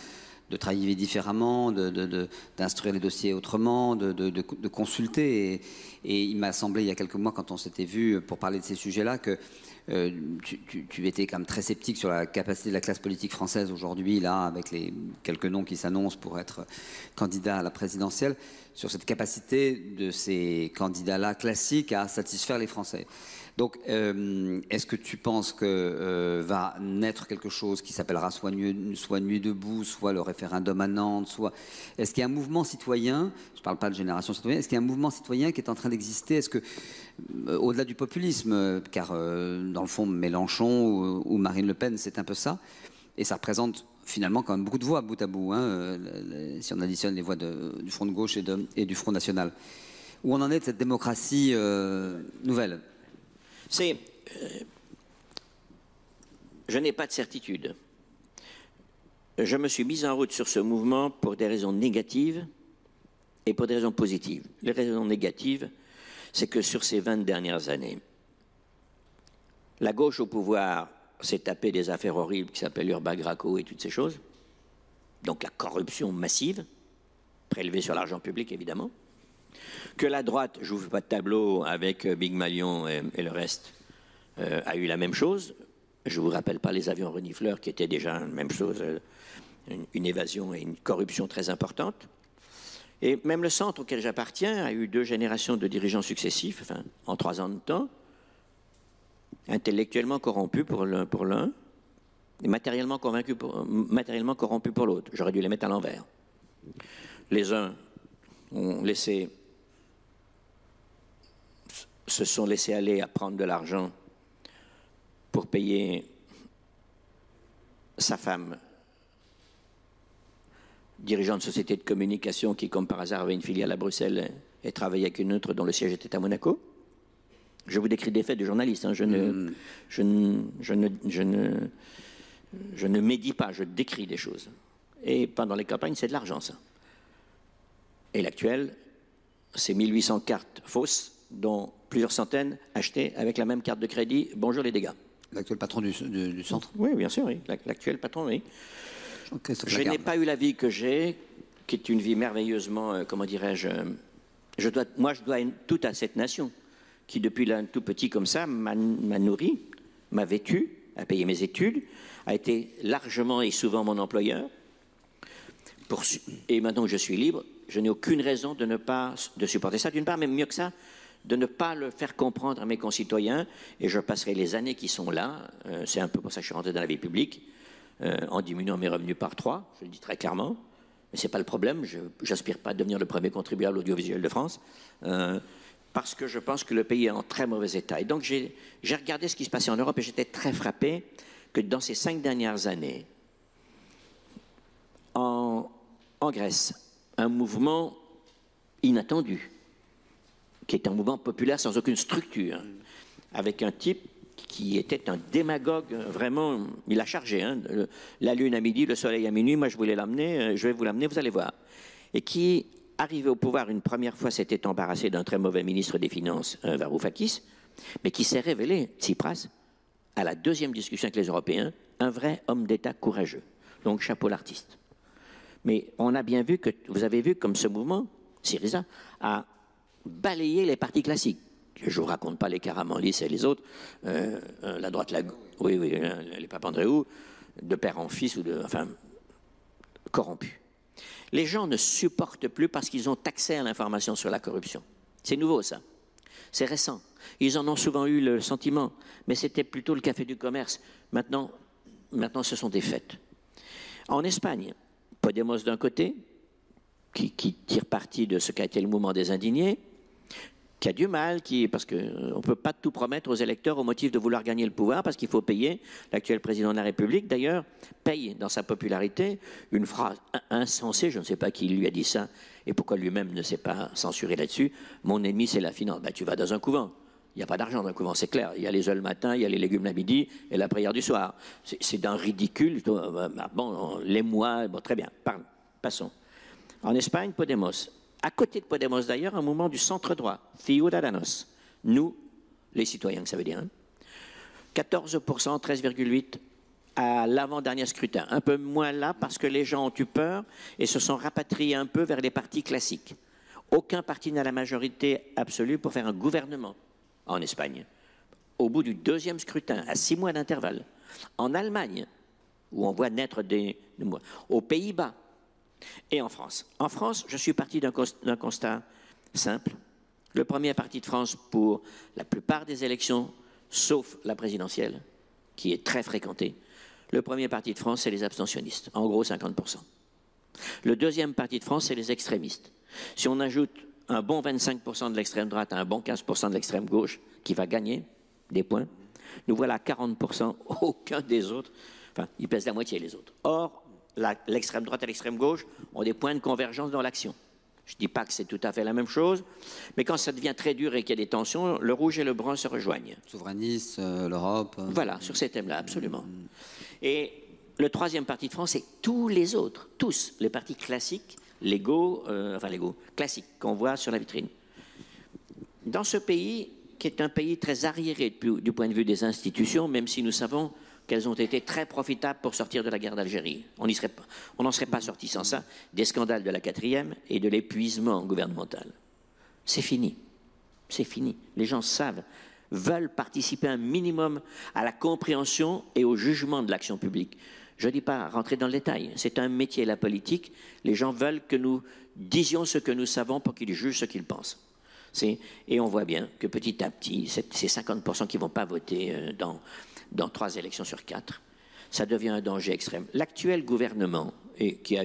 Speaker 1: de travailler différemment, d'instruire les dossiers autrement, de consulter. Et il m'a semblé, il y a quelques mois, quand on s'était vu pour parler de ces sujets-là, que tu étais quand même très sceptique sur la capacité de la classe politique française aujourd'hui, là, avec les quelques noms qui s'annoncent pour être candidats à la présidentielle, sur cette capacité de ces candidats-là classiques à satisfaire les Français. Donc, est-ce que tu penses que va naître quelque chose qui s'appellera soit Nuit debout, soit le référendum à Nantes, soit... Est-ce qu'il y a un mouvement citoyen, je ne parle pas de Génération Citoyenne, est-ce qu'il y a un mouvement citoyen qui est en train d'exister? Est-ce que, au-delà du populisme, car dans le fond, Mélenchon ou Marine Le Pen, c'est un peu ça, et ça représente finalement quand même beaucoup de voix bout à bout, hein, si on additionne les voix du Front de gauche et du Front national. Où on en est de cette démocratie nouvelle?
Speaker 2: Je n'ai pas de certitude. Je me suis mis en route sur ce mouvement pour des raisons négatives et pour des raisons positives. Les raisons négatives, c'est que sur ces 20 dernières années, la gauche au pouvoir s'est tapé des affaires horribles qui s'appellent Urbac-Graco et toutes ces choses. Donc la corruption massive, prélevée sur l'argent public évidemment. Que la droite, je ne vous fais pas de tableau avec Big Malion et le reste, a eu la même chose. Je ne vous rappelle pas les avions renifleurs qui étaient déjà la même chose, une évasion et une corruption très importante. Et même le centre auquel j'appartiens a eu 2 générations de dirigeants successifs, enfin, en 3 ans de temps, intellectuellement corrompus pour l'un et matériellement corrompus pour l'autre. J'aurais dû les mettre à l'envers. Les uns se sont laissés aller à prendre de l'argent pour payer sa femme, dirigeant de société de communication qui, comme par hasard, avait une filiale à Bruxelles et travaillait avec une autre dont le siège était à Monaco. Je vous décris des faits de journaliste. Hein. Je ne médis pas, je décris des choses. Et pendant les campagnes, c'est de l'argent, ça. Et l'actuel, c'est 1800 cartes fausses dont plusieurs centaines achetées avec la même carte de crédit. Bonjour les dégâts.
Speaker 1: L'actuel patron du centre.
Speaker 2: Oui, bien sûr, oui. L'actuel patron, oui. Je n'ai pas eu la vie que j'ai, qui est une vie merveilleusement, comment dirais-je, je dois tout à cette nation, qui depuis tout petit comme ça m'a nourri, m'a vêtu, a payé mes études, a été largement et souvent mon employeur. Et maintenant que je suis libre, je n'ai aucune raison de supporter ça. D'une part, même mieux que ça, de ne pas le faire comprendre à mes concitoyens. Et je passerai les années qui sont là, c'est un peu pour ça que je suis rentré dans la vie publique, en diminuant mes revenus par 3, je le dis très clairement. Mais ce n'est pas le problème, je n'aspire pas à devenir le premier contribuable audiovisuel de France, parce que je pense que le pays est en très mauvais état. Et donc j'ai regardé ce qui se passait en Europe et j'étais très frappé que dans ces 5 dernières années, en Grèce, un mouvement inattendu, qui est un mouvement populaire sans aucune structure, avec un type qui était un démagogue, vraiment, il a chargé, hein, la lune à midi, le soleil à minuit, moi je voulais l'amener, je vais vous l'amener, vous allez voir. Et qui, arrivé au pouvoir une première fois, s'était embarrassé d'un très mauvais ministre des Finances, Varoufakis, mais qui s'est révélé, Tsipras, à la deuxième discussion avec les Européens, un vrai homme d'État courageux. Donc chapeau l'artiste. Mais on a bien vu que, vous avez vu comme ce mouvement, Syriza, a balayé les partis classiques. Je ne vous raconte pas les Karamanlis et les autres, la droite, oui, les Papandréou, de père en fils, enfin, corrompus. Les gens ne supportent plus parce qu'ils ont accès à l'information sur la corruption. C'est nouveau, ça. C'est récent. Ils en ont souvent eu le sentiment, mais c'était plutôt le café du commerce. Maintenant, ce sont des faits. En Espagne, Podemos d'un côté, qui tire parti de ce qu'a été le mouvement des indignés, qui a du mal, parce qu'on ne peut pas tout promettre aux électeurs au motif de vouloir gagner le pouvoir, parce qu'il faut payer. L'actuel président de la République, d'ailleurs, paye dans sa popularité une phrase insensée, je ne sais pas qui lui a dit ça, et pourquoi lui-même ne s'est pas censuré là-dessus. Mon ennemi, c'est la finance. Ben, tu vas dans un couvent. Il n'y a pas d'argent dans un couvent, c'est clair. Il y a les œufs le matin, il y a les légumes le midi et la prière du soir. C'est d'un ridicule. Bon, les mois, bon, très bien, passons. En Espagne, Podemos. À côté de Podemos, d'ailleurs, un mouvement du centre-droit, Ciudadanos. Nous, les citoyens, que ça veut dire. Hein. 14%, 13,8% à l'avant-dernier scrutin. Un peu moins là parce que les gens ont eu peur et se sont rapatriés un peu vers les partis classiques. Aucun parti n'a la majorité absolue pour faire un gouvernement en Espagne. Au bout du deuxième scrutin, à 6 mois d'intervalle. En Allemagne, où on voit naître aux Pays-Bas, et en France. En France, je suis parti d'un constat simple. Le premier parti de France pour la plupart des élections, sauf la présidentielle, qui est très fréquentée. Le premier parti de France, c'est les abstentionnistes, en gros 50%. Le deuxième parti de France, c'est les extrémistes. Si on ajoute un bon 25% de l'extrême droite à un bon 15% de l'extrême gauche, qui va gagner des points, nous voilà à 40%, aucun des autres, enfin, ils pèsent la moitié les autres. Or, l'extrême droite et l'extrême gauche ont des points de convergence dans l'action. Je ne dis pas que c'est tout à fait la même chose, mais quand ça devient très dur et qu'il y a des tensions, le rouge et le brun se rejoignent.
Speaker 1: Souverainiste, l'Europe.
Speaker 2: Voilà, sur ces thèmes-là, absolument. Et le troisième parti de France, c'est tous les autres, tous les partis classiques, légaux, classiques qu'on voit sur la vitrine. Dans ce pays, qui est un pays très arriéré du point de vue des institutions, même si nous savons qu'elles ont été très profitables pour sortir de la guerre d'Algérie. On n'en serait pas sorti sans ça, des scandales de la 4e et de l'épuisement gouvernemental. C'est fini. C'est fini. Les gens veulent participer un minimum à la compréhension et au jugement de l'action publique. Je ne dis pas rentrer dans le détail, c'est un métier, la politique. Les gens veulent que nous disions ce que nous savons pour qu'ils jugent ce qu'ils pensent. Et on voit bien que petit à petit, ces 50% qui ne vont pas voter dans 3 élections sur 4, ça devient un danger extrême. L'actuel gouvernement, qui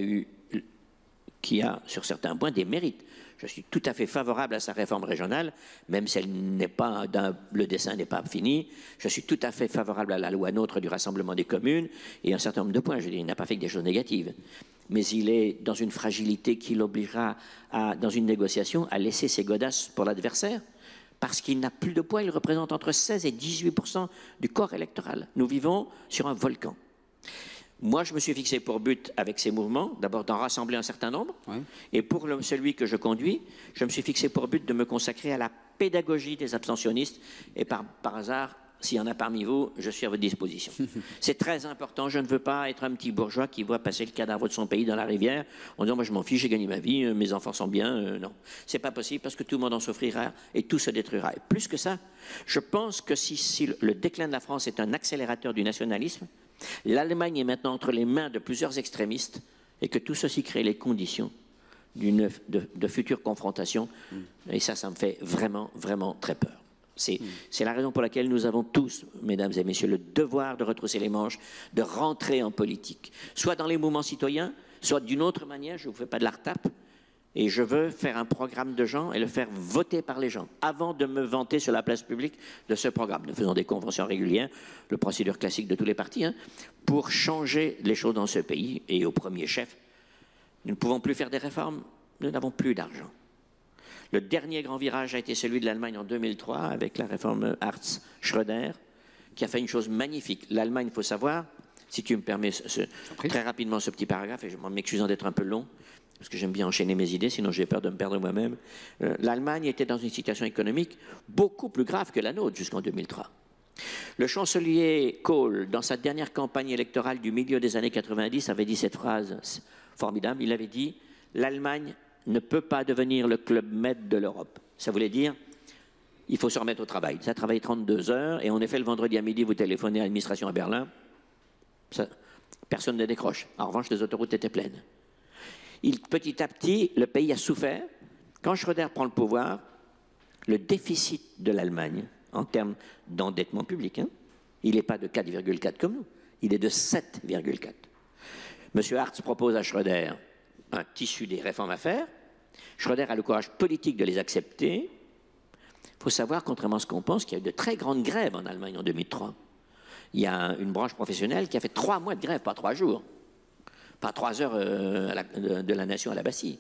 Speaker 2: a sur certains points des mérites, je suis tout à fait favorable à sa réforme régionale, même si le dessin n'est pas fini. Je suis tout à fait favorable à la loi NOTRe du rassemblement des communes et un certain nombre de points. Je veux dire, il n'a pas fait que des choses négatives. Mais il est dans une fragilité qui l'obligera, dans une négociation, à laisser ses godasses pour l'adversaire, parce qu'il n'a plus de poids. Il représente entre 16 et 18% du corps électoral. Nous vivons sur un volcan. Moi, je me suis fixé pour but, avec ces mouvements, d'abord d'en rassembler un certain nombre.
Speaker 1: Oui.
Speaker 2: Et pour celui que je conduis, je me suis fixé pour but de me consacrer à la pédagogie des abstentionnistes. Et par hasard, s'il y en a parmi vous, je suis à votre disposition. C'est très important. Je ne veux pas être un petit bourgeois qui voit passer le cadavre de son pays dans la rivière en disant « moi je m'en fiche, j'ai gagné ma vie, mes enfants sont bien ». Non, c'est pas possible parce que tout le monde en souffrira et tout se détruira. Et plus que ça, je pense que si le déclin de la France est un accélérateur du nationalisme, l'Allemagne est maintenant entre les mains de plusieurs extrémistes et que tout ceci crée les conditions de futures confrontations. Et ça me fait vraiment, vraiment très peur. C'est la raison pour laquelle nous avons tous, mesdames et messieurs, le devoir de retrousser les manches, de rentrer en politique, soit dans les mouvements citoyens, soit d'une autre manière. Je ne vous fais pas de la retape, et je veux faire un programme de gens et le faire voter par les gens, avant de me vanter sur la place publique de ce programme. Nous faisons des conventions régulières, le procédure classique de tous les partis, pour changer les choses dans ce pays, et au premier chef, nous ne pouvons plus faire des réformes, nous n'avons plus d'argent. Le dernier grand virage a été celui de l'Allemagne en 2003 avec la réforme Hartz-Schröder qui a fait une chose magnifique. L'Allemagne, il faut savoir, si tu me permets très rapidement ce petit paragraphe, et je m'excusant d'être un peu long, parce que j'aime bien enchaîner mes idées, sinon j'ai peur de me perdre moi-même. L'Allemagne était dans une situation économique beaucoup plus grave que la nôtre jusqu'en 2003. Le chancelier Kohl, dans sa dernière campagne électorale du milieu des années 90, avait dit cette phrase formidable. Il avait dit « L'Allemagne ne peut pas devenir le club med de l'Europe ». Ça voulait dire il faut se remettre au travail. Ça travaille 32 heures et en effet, le vendredi à midi, vous téléphonez à l'administration à Berlin, personne ne décroche. En revanche, les autoroutes étaient pleines. Petit à petit, le pays a souffert. Quand Schröder prend le pouvoir, le déficit de l'Allemagne, en termes d'endettement public, il n'est pas de 4,4 comme nous, il est de 7,4. M. Hartz propose à Schröder un tissu des réformes à faire. Schröder a le courage politique de les accepter. Il faut savoir, contrairement à ce qu'on pense, qu'il y a eu de très grandes grèves en Allemagne en 2003. Il y a une branche professionnelle qui a fait 3 mois de grève, pas 3 jours, pas 3 heures de la nation à la Bastille.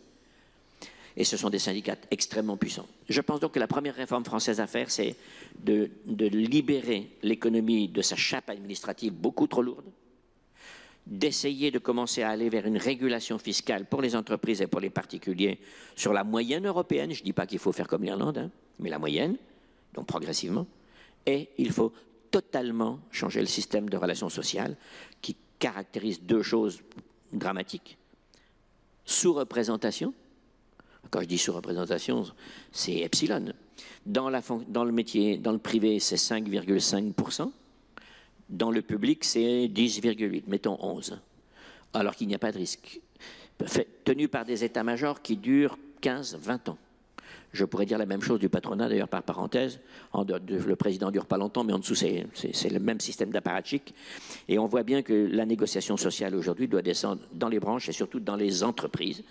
Speaker 2: Et ce sont des syndicats extrêmement puissants. Je pense donc que la première réforme française à faire, c'est de libérer l'économie de sa chape administrative beaucoup trop lourde, d'essayer de commencer à aller vers une régulation fiscale pour les entreprises et pour les particuliers sur la moyenne européenne. Je ne dis pas qu'il faut faire comme l'Irlande, mais la moyenne, donc progressivement. Et il faut totalement changer le système de relations sociales qui caractérise 2 choses dramatiques. Sous-représentation. Quand je dis sous-représentation, c'est epsilon. Dans le métier, dans le privé, c'est 5,5%. Dans le public, c'est 10,8, mettons 11, alors qu'il n'y a pas de risque. Tenu par des états-majors qui durent 15, 20 ans. Je pourrais dire la même chose du patronat, d'ailleurs, par parenthèse. Le président ne dure pas longtemps, mais en dessous, c'est le même système d'apparatchik. Et on voit bien que la négociation sociale aujourd'hui doit descendre dans les branches et surtout dans les entreprises.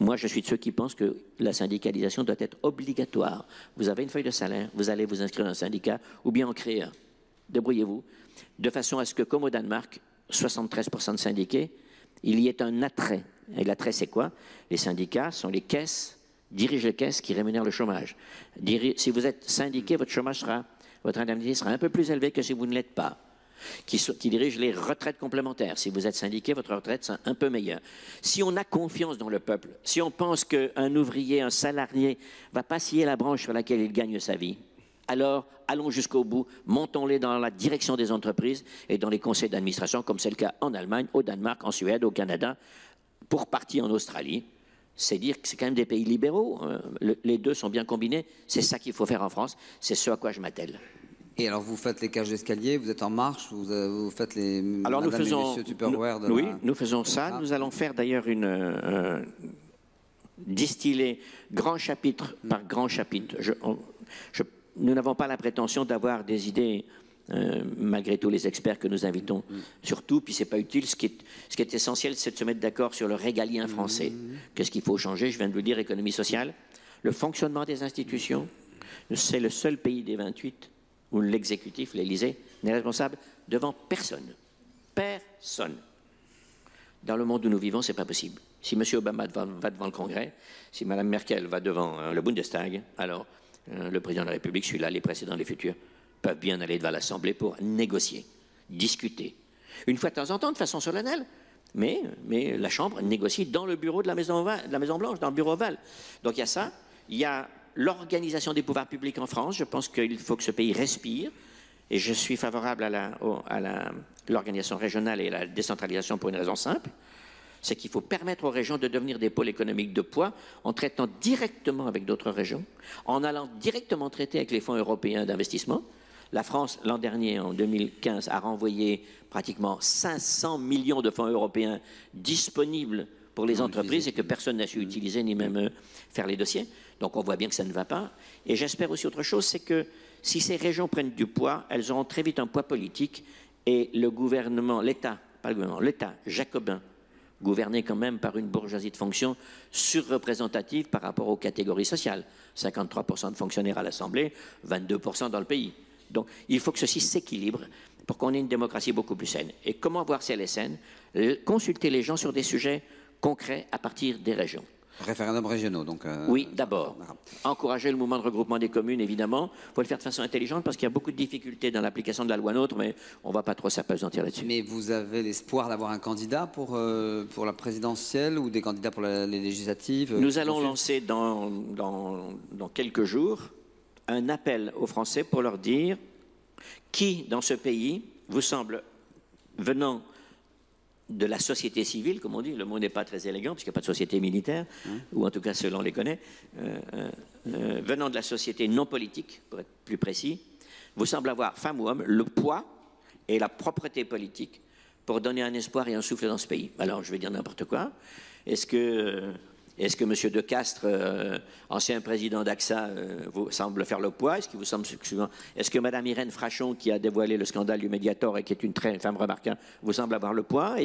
Speaker 2: Moi, je suis de ceux qui pensent que la syndicalisation doit être obligatoire. Vous avez une feuille de salaire, vous allez vous inscrire dans un syndicat ou bien en créer un. Débrouillez-vous. De façon à ce que, comme au Danemark, 73% de syndiqués, il y ait un attrait. Et l'attrait, c'est quoi? Les syndicats sont les caisses, dirigent les caisses qui rémunèrent le chômage. Si vous êtes syndiqué, votre indemnité sera un peu plus élevée que si vous ne l'êtes pas. Qui dirigent les retraites complémentaires. Si vous êtes syndiqué, votre retraite sera un peu meilleure. Si on a confiance dans le peuple, si on pense qu'un ouvrier, un salarié, ne va pas scier la branche sur laquelle il gagne sa vie, alors allons jusqu'au bout, montons-les dans la direction des entreprises et dans les conseils d'administration, comme c'est le cas en Allemagne, au Danemark, en Suède, au Canada, pour partie en Australie. C'est dire que c'est quand même des pays libéraux. Les 2 sont bien combinés. C'est ça qu'il faut faire en France. C'est ce à quoi je m'attelle.
Speaker 1: Et alors, vous faites les cages d'escalier, vous êtes en marche, vous faites les...
Speaker 2: Alors, nous faisons ça.
Speaker 1: Ah.
Speaker 2: Nous allons faire d'ailleurs distiller grand chapitre par grand chapitre. Nous n'avons pas la prétention d'avoir des idées, malgré tous les experts que nous invitons, surtout, puis c'est pas utile. Ce qui est essentiel, c'est de se mettre d'accord sur le régalien français. Qu'est-ce qu'il faut changer? Je viens de vous dire, économie sociale, le fonctionnement des institutions. C'est le seul pays des 28 où l'exécutif, l'Élysée, n'est responsable devant personne. Personne. Dans le monde où nous vivons, c'est pas possible. Si M. Obama va devant le Congrès, si Mme Merkel va devant le Bundestag, alors le président de la République, celui-là, les précédents, les futurs, peuvent bien aller devant l'Assemblée pour négocier, discuter. Une fois de temps en temps, de façon solennelle. Mais la Chambre négocie dans le bureau de la Maison Blanche, dans le bureau ovale. Donc il y a ça. Il y a l'organisation des pouvoirs publics en France. Je pense qu'il faut que ce pays respire. Et je suis favorable à l'organisation régionale et à la décentralisation pour une raison simple. C'est qu'il faut permettre aux régions de devenir des pôles économiques de poids en traitant directement avec d'autres régions, en allant directement traiter avec les fonds européens d'investissement. La France, l'an dernier, en 2015, a renvoyé pratiquement 500 millions de fonds européens disponibles pour les entreprises et que personne n'a su utiliser ni même faire les dossiers. Donc on voit bien que ça ne va pas. Et j'espère aussi autre chose, c'est que si ces régions prennent du poids, elles auront très vite un poids politique et le gouvernement, l'État, pas le gouvernement, l'État jacobin, gouverné quand même par une bourgeoisie de fonction surreprésentative par rapport aux catégories sociales. 53% de fonctionnaires à l'Assemblée, 22% dans le pays. Donc il faut que ceci s'équilibre pour qu'on ait une démocratie beaucoup plus saine. Et comment voir si elle est saine? Consulter les gens sur des sujets concrets à partir des régions.
Speaker 1: Référendums régionaux, donc.
Speaker 2: Oui, d'abord. Encourager le mouvement de regroupement des communes, évidemment. Il faut le faire de façon intelligente parce qu'il y a beaucoup de difficultés dans l'application de la loi NOTRe, mais on ne va pas trop s'apesantir là-dessus.
Speaker 1: Mais vous avez l'espoir d'avoir un candidat pour la présidentielle ou des candidats pour les législatives?
Speaker 2: Nous allons lancer dans quelques jours un appel aux Français pour leur dire qui, dans ce pays, vous semble, venant de la société civile, comme on dit, le mot n'est pas très élégant, puisqu'il n'y a pas de société militaire, ou en tout cas ceux-là on les connaît, venant de la société non politique, pour être plus précis, vous semble avoir, femme ou homme, le poids et la propreté politique pour donner un espoir et un souffle dans ce pays. Alors, je vais dire n'importe quoi. Est-ce que M. De Castres, ancien président d'AXA, vous semble faire le poids? Est-ce qu'il vous semble suffisant? Est-ce que Mme Irène Frachon, qui a dévoilé le scandale du Mediator et qui est une femme remarquable, vous semble avoir le poids?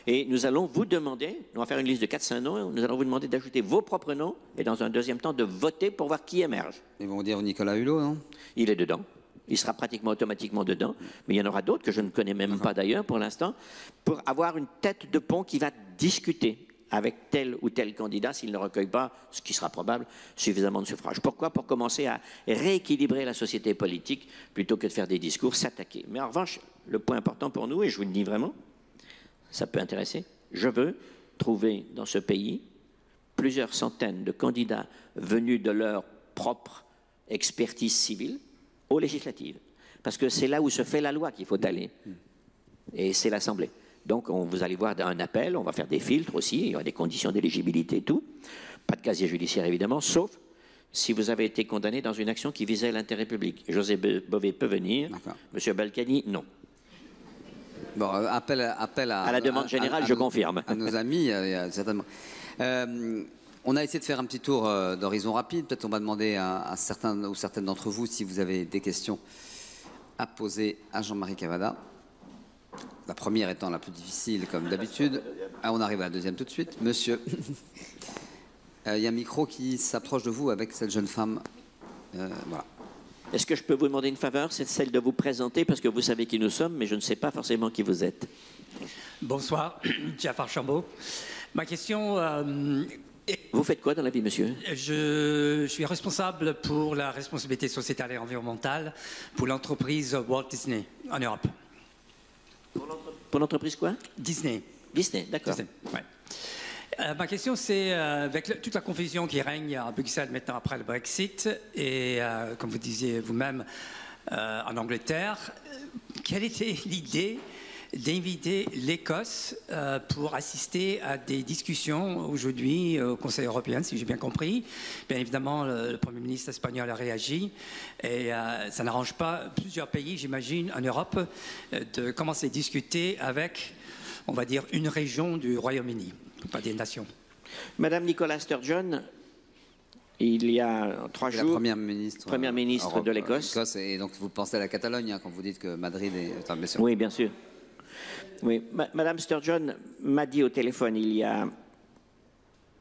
Speaker 2: Et nous allons vous demander, on va faire une liste de 4-5 noms, nous allons vous demander d'ajouter vos propres noms et dans un deuxième temps de voter pour voir qui émerge.
Speaker 1: Ils vont dire Nicolas Hulot, non?
Speaker 2: Il est dedans. Il sera pratiquement automatiquement dedans. Mais il y en aura d'autres que je ne connais même pas d'ailleurs pour l'instant, pour avoir une tête de pont qui va discuter avec tel ou tel candidat s'il ne recueille pas, ce qui sera probable, suffisamment de suffrages. Pourquoi? Pour commencer à rééquilibrer la société politique plutôt que de faire des discours, s'attaquer. Mais en revanche, le point important pour nous, et je vous le dis vraiment, ça peut intéresser, je veux trouver dans ce pays plusieurs centaines de candidats venus de leur propre expertise civile aux législatives. Parce que c'est là où se fait la loi qu'il faut aller. Et c'est l'Assemblée. Donc, vous allez voir un appel, on va faire des filtres aussi, il y aura des conditions d'éligibilité et tout. Pas de casier judiciaire, évidemment, sauf si vous avez été condamné dans une action qui visait l'intérêt public. José Bové peut venir, M. Balkany, non.
Speaker 1: Bon, appel
Speaker 2: à la demande générale, je confirme.
Speaker 1: À nos amis, certainement. On a essayé de faire un petit tour d'horizon rapide. Peut-être on va demander à certains ou certaines d'entre vous si vous avez des questions à poser à Jean-Marie Cavada. La première étant la plus difficile, comme d'habitude. Ah, on arrive à la deuxième tout de suite. Monsieur, il y a un micro qui s'approche de vous avec cette jeune femme. Voilà.
Speaker 2: Est-ce que je peux vous demander une faveur? C'est celle de vous présenter, parce que vous savez qui nous sommes, mais je ne sais pas forcément qui vous êtes.
Speaker 3: Bonsoir, Jafar Archambault. Ma question...
Speaker 2: Vous faites quoi dans la vie, monsieur?
Speaker 3: Je suis responsable pour la responsabilité sociétale et environnementale pour l'entreprise Walt Disney en Europe.
Speaker 2: Pour l'entreprise quoi?
Speaker 3: Disney.
Speaker 2: Disney, d'accord.
Speaker 3: Ouais. Ma question, c'est avec toute la confusion qui règne à Bruxelles maintenant après le Brexit et, comme vous disiez vous-même, en Angleterre, quelle était l'idée d'inviter l'Écosse pour assister à des discussions aujourd'hui au Conseil européen, si j'ai bien compris? Bien évidemment, le Premier ministre espagnol a réagi et ça n'arrange pas plusieurs pays, j'imagine, en Europe, de commencer à discuter avec, on va dire, une région du Royaume-Uni, pas des nations.
Speaker 2: Madame Nicola Sturgeon, il y a 3 jours,
Speaker 1: première ministre
Speaker 2: de l'Écosse.
Speaker 1: Et donc vous pensez à la Catalogne hein, quand vous dites que Madrid est... Enfin, bien sûr.
Speaker 2: Oui, bien sûr. Oui, Madame Sturgeon m'a dit au téléphone il y a,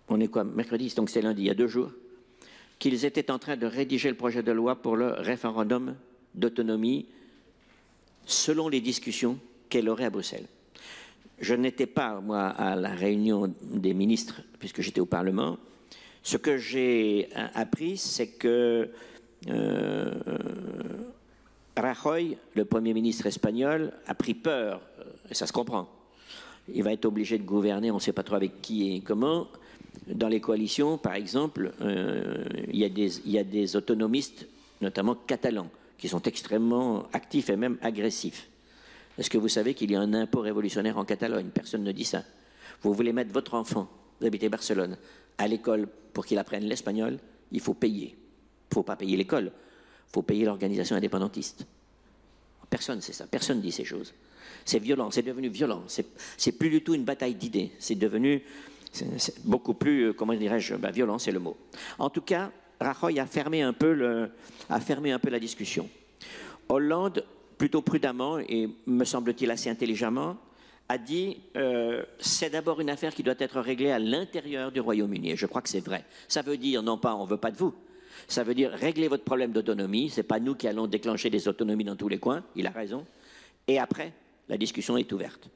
Speaker 2: on est quoi, mercredi, donc c'est lundi, il y a 2 jours, qu'ils étaient en train de rédiger le projet de loi pour le référendum d'autonomie selon les discussions qu'elle aurait à Bruxelles. Je n'étais pas, moi, à la réunion des ministres, puisque j'étais au Parlement. Ce que j'ai appris, c'est que Rajoy, le Premier ministre espagnol, a pris peur, et ça se comprend. Il va être obligé de gouverner, on ne sait pas trop avec qui et comment. Dans les coalitions, par exemple, il y a des autonomistes, notamment catalans, qui sont extrêmement actifs et même agressifs. Est-ce que vous savez qu'il y a un impôt révolutionnaire en Catalogne? Personne ne dit ça. Vous voulez mettre votre enfant, vous habitez Barcelone, à l'école pour qu'il apprenne l'espagnol, il faut payer. Il ne faut pas payer l'école, il faut payer l'organisation indépendantiste. Personne ne sait ça, personne ne dit ces choses. C'est violent, c'est devenu violent. C'est plus du tout une bataille d'idées. C'est devenu beaucoup plus, comment dirais-je, violent, c'est le mot. En tout cas, Rajoy a fermé un peu la discussion. Hollande, plutôt prudemment et me semble-t-il assez intelligemment, a dit c'est d'abord une affaire qui doit être réglée à l'intérieur du Royaume-Uni. Et je crois que c'est vrai. Ça veut dire non pas on ne veut pas de vous. Ça veut dire régler votre problème d'autonomie. Ce n'est pas nous qui allons déclencher des autonomies dans tous les coins. Il a raison. Et après, la discussion est ouverte.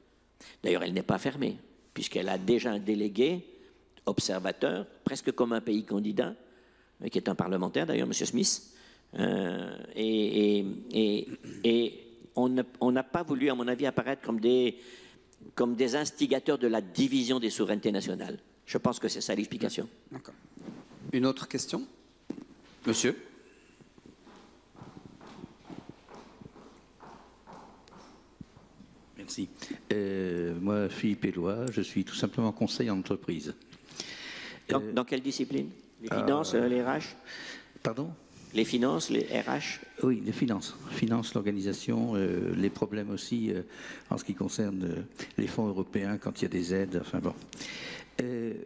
Speaker 2: D'ailleurs, elle n'est pas fermée, puisqu'elle a déjà un délégué observateur, presque comme un pays candidat, qui est un parlementaire d'ailleurs, M. Smith. Et on n'a pas voulu, à mon avis, apparaître comme des instigateurs de la division des souverainetés nationales. Je pense que c'est ça l'explication.
Speaker 1: D'accord. Une autre question? Monsieur?
Speaker 4: Merci. Moi, Philippe Éloi, je suis tout simplement conseiller en entreprise.
Speaker 2: Dans quelle discipline? Les finances, les RH?
Speaker 4: Pardon?
Speaker 2: Les finances, les RH?
Speaker 4: Oui, les finances. Finances, l'organisation, les problèmes aussi en ce qui concerne les fonds européens quand il y a des aides, enfin bon.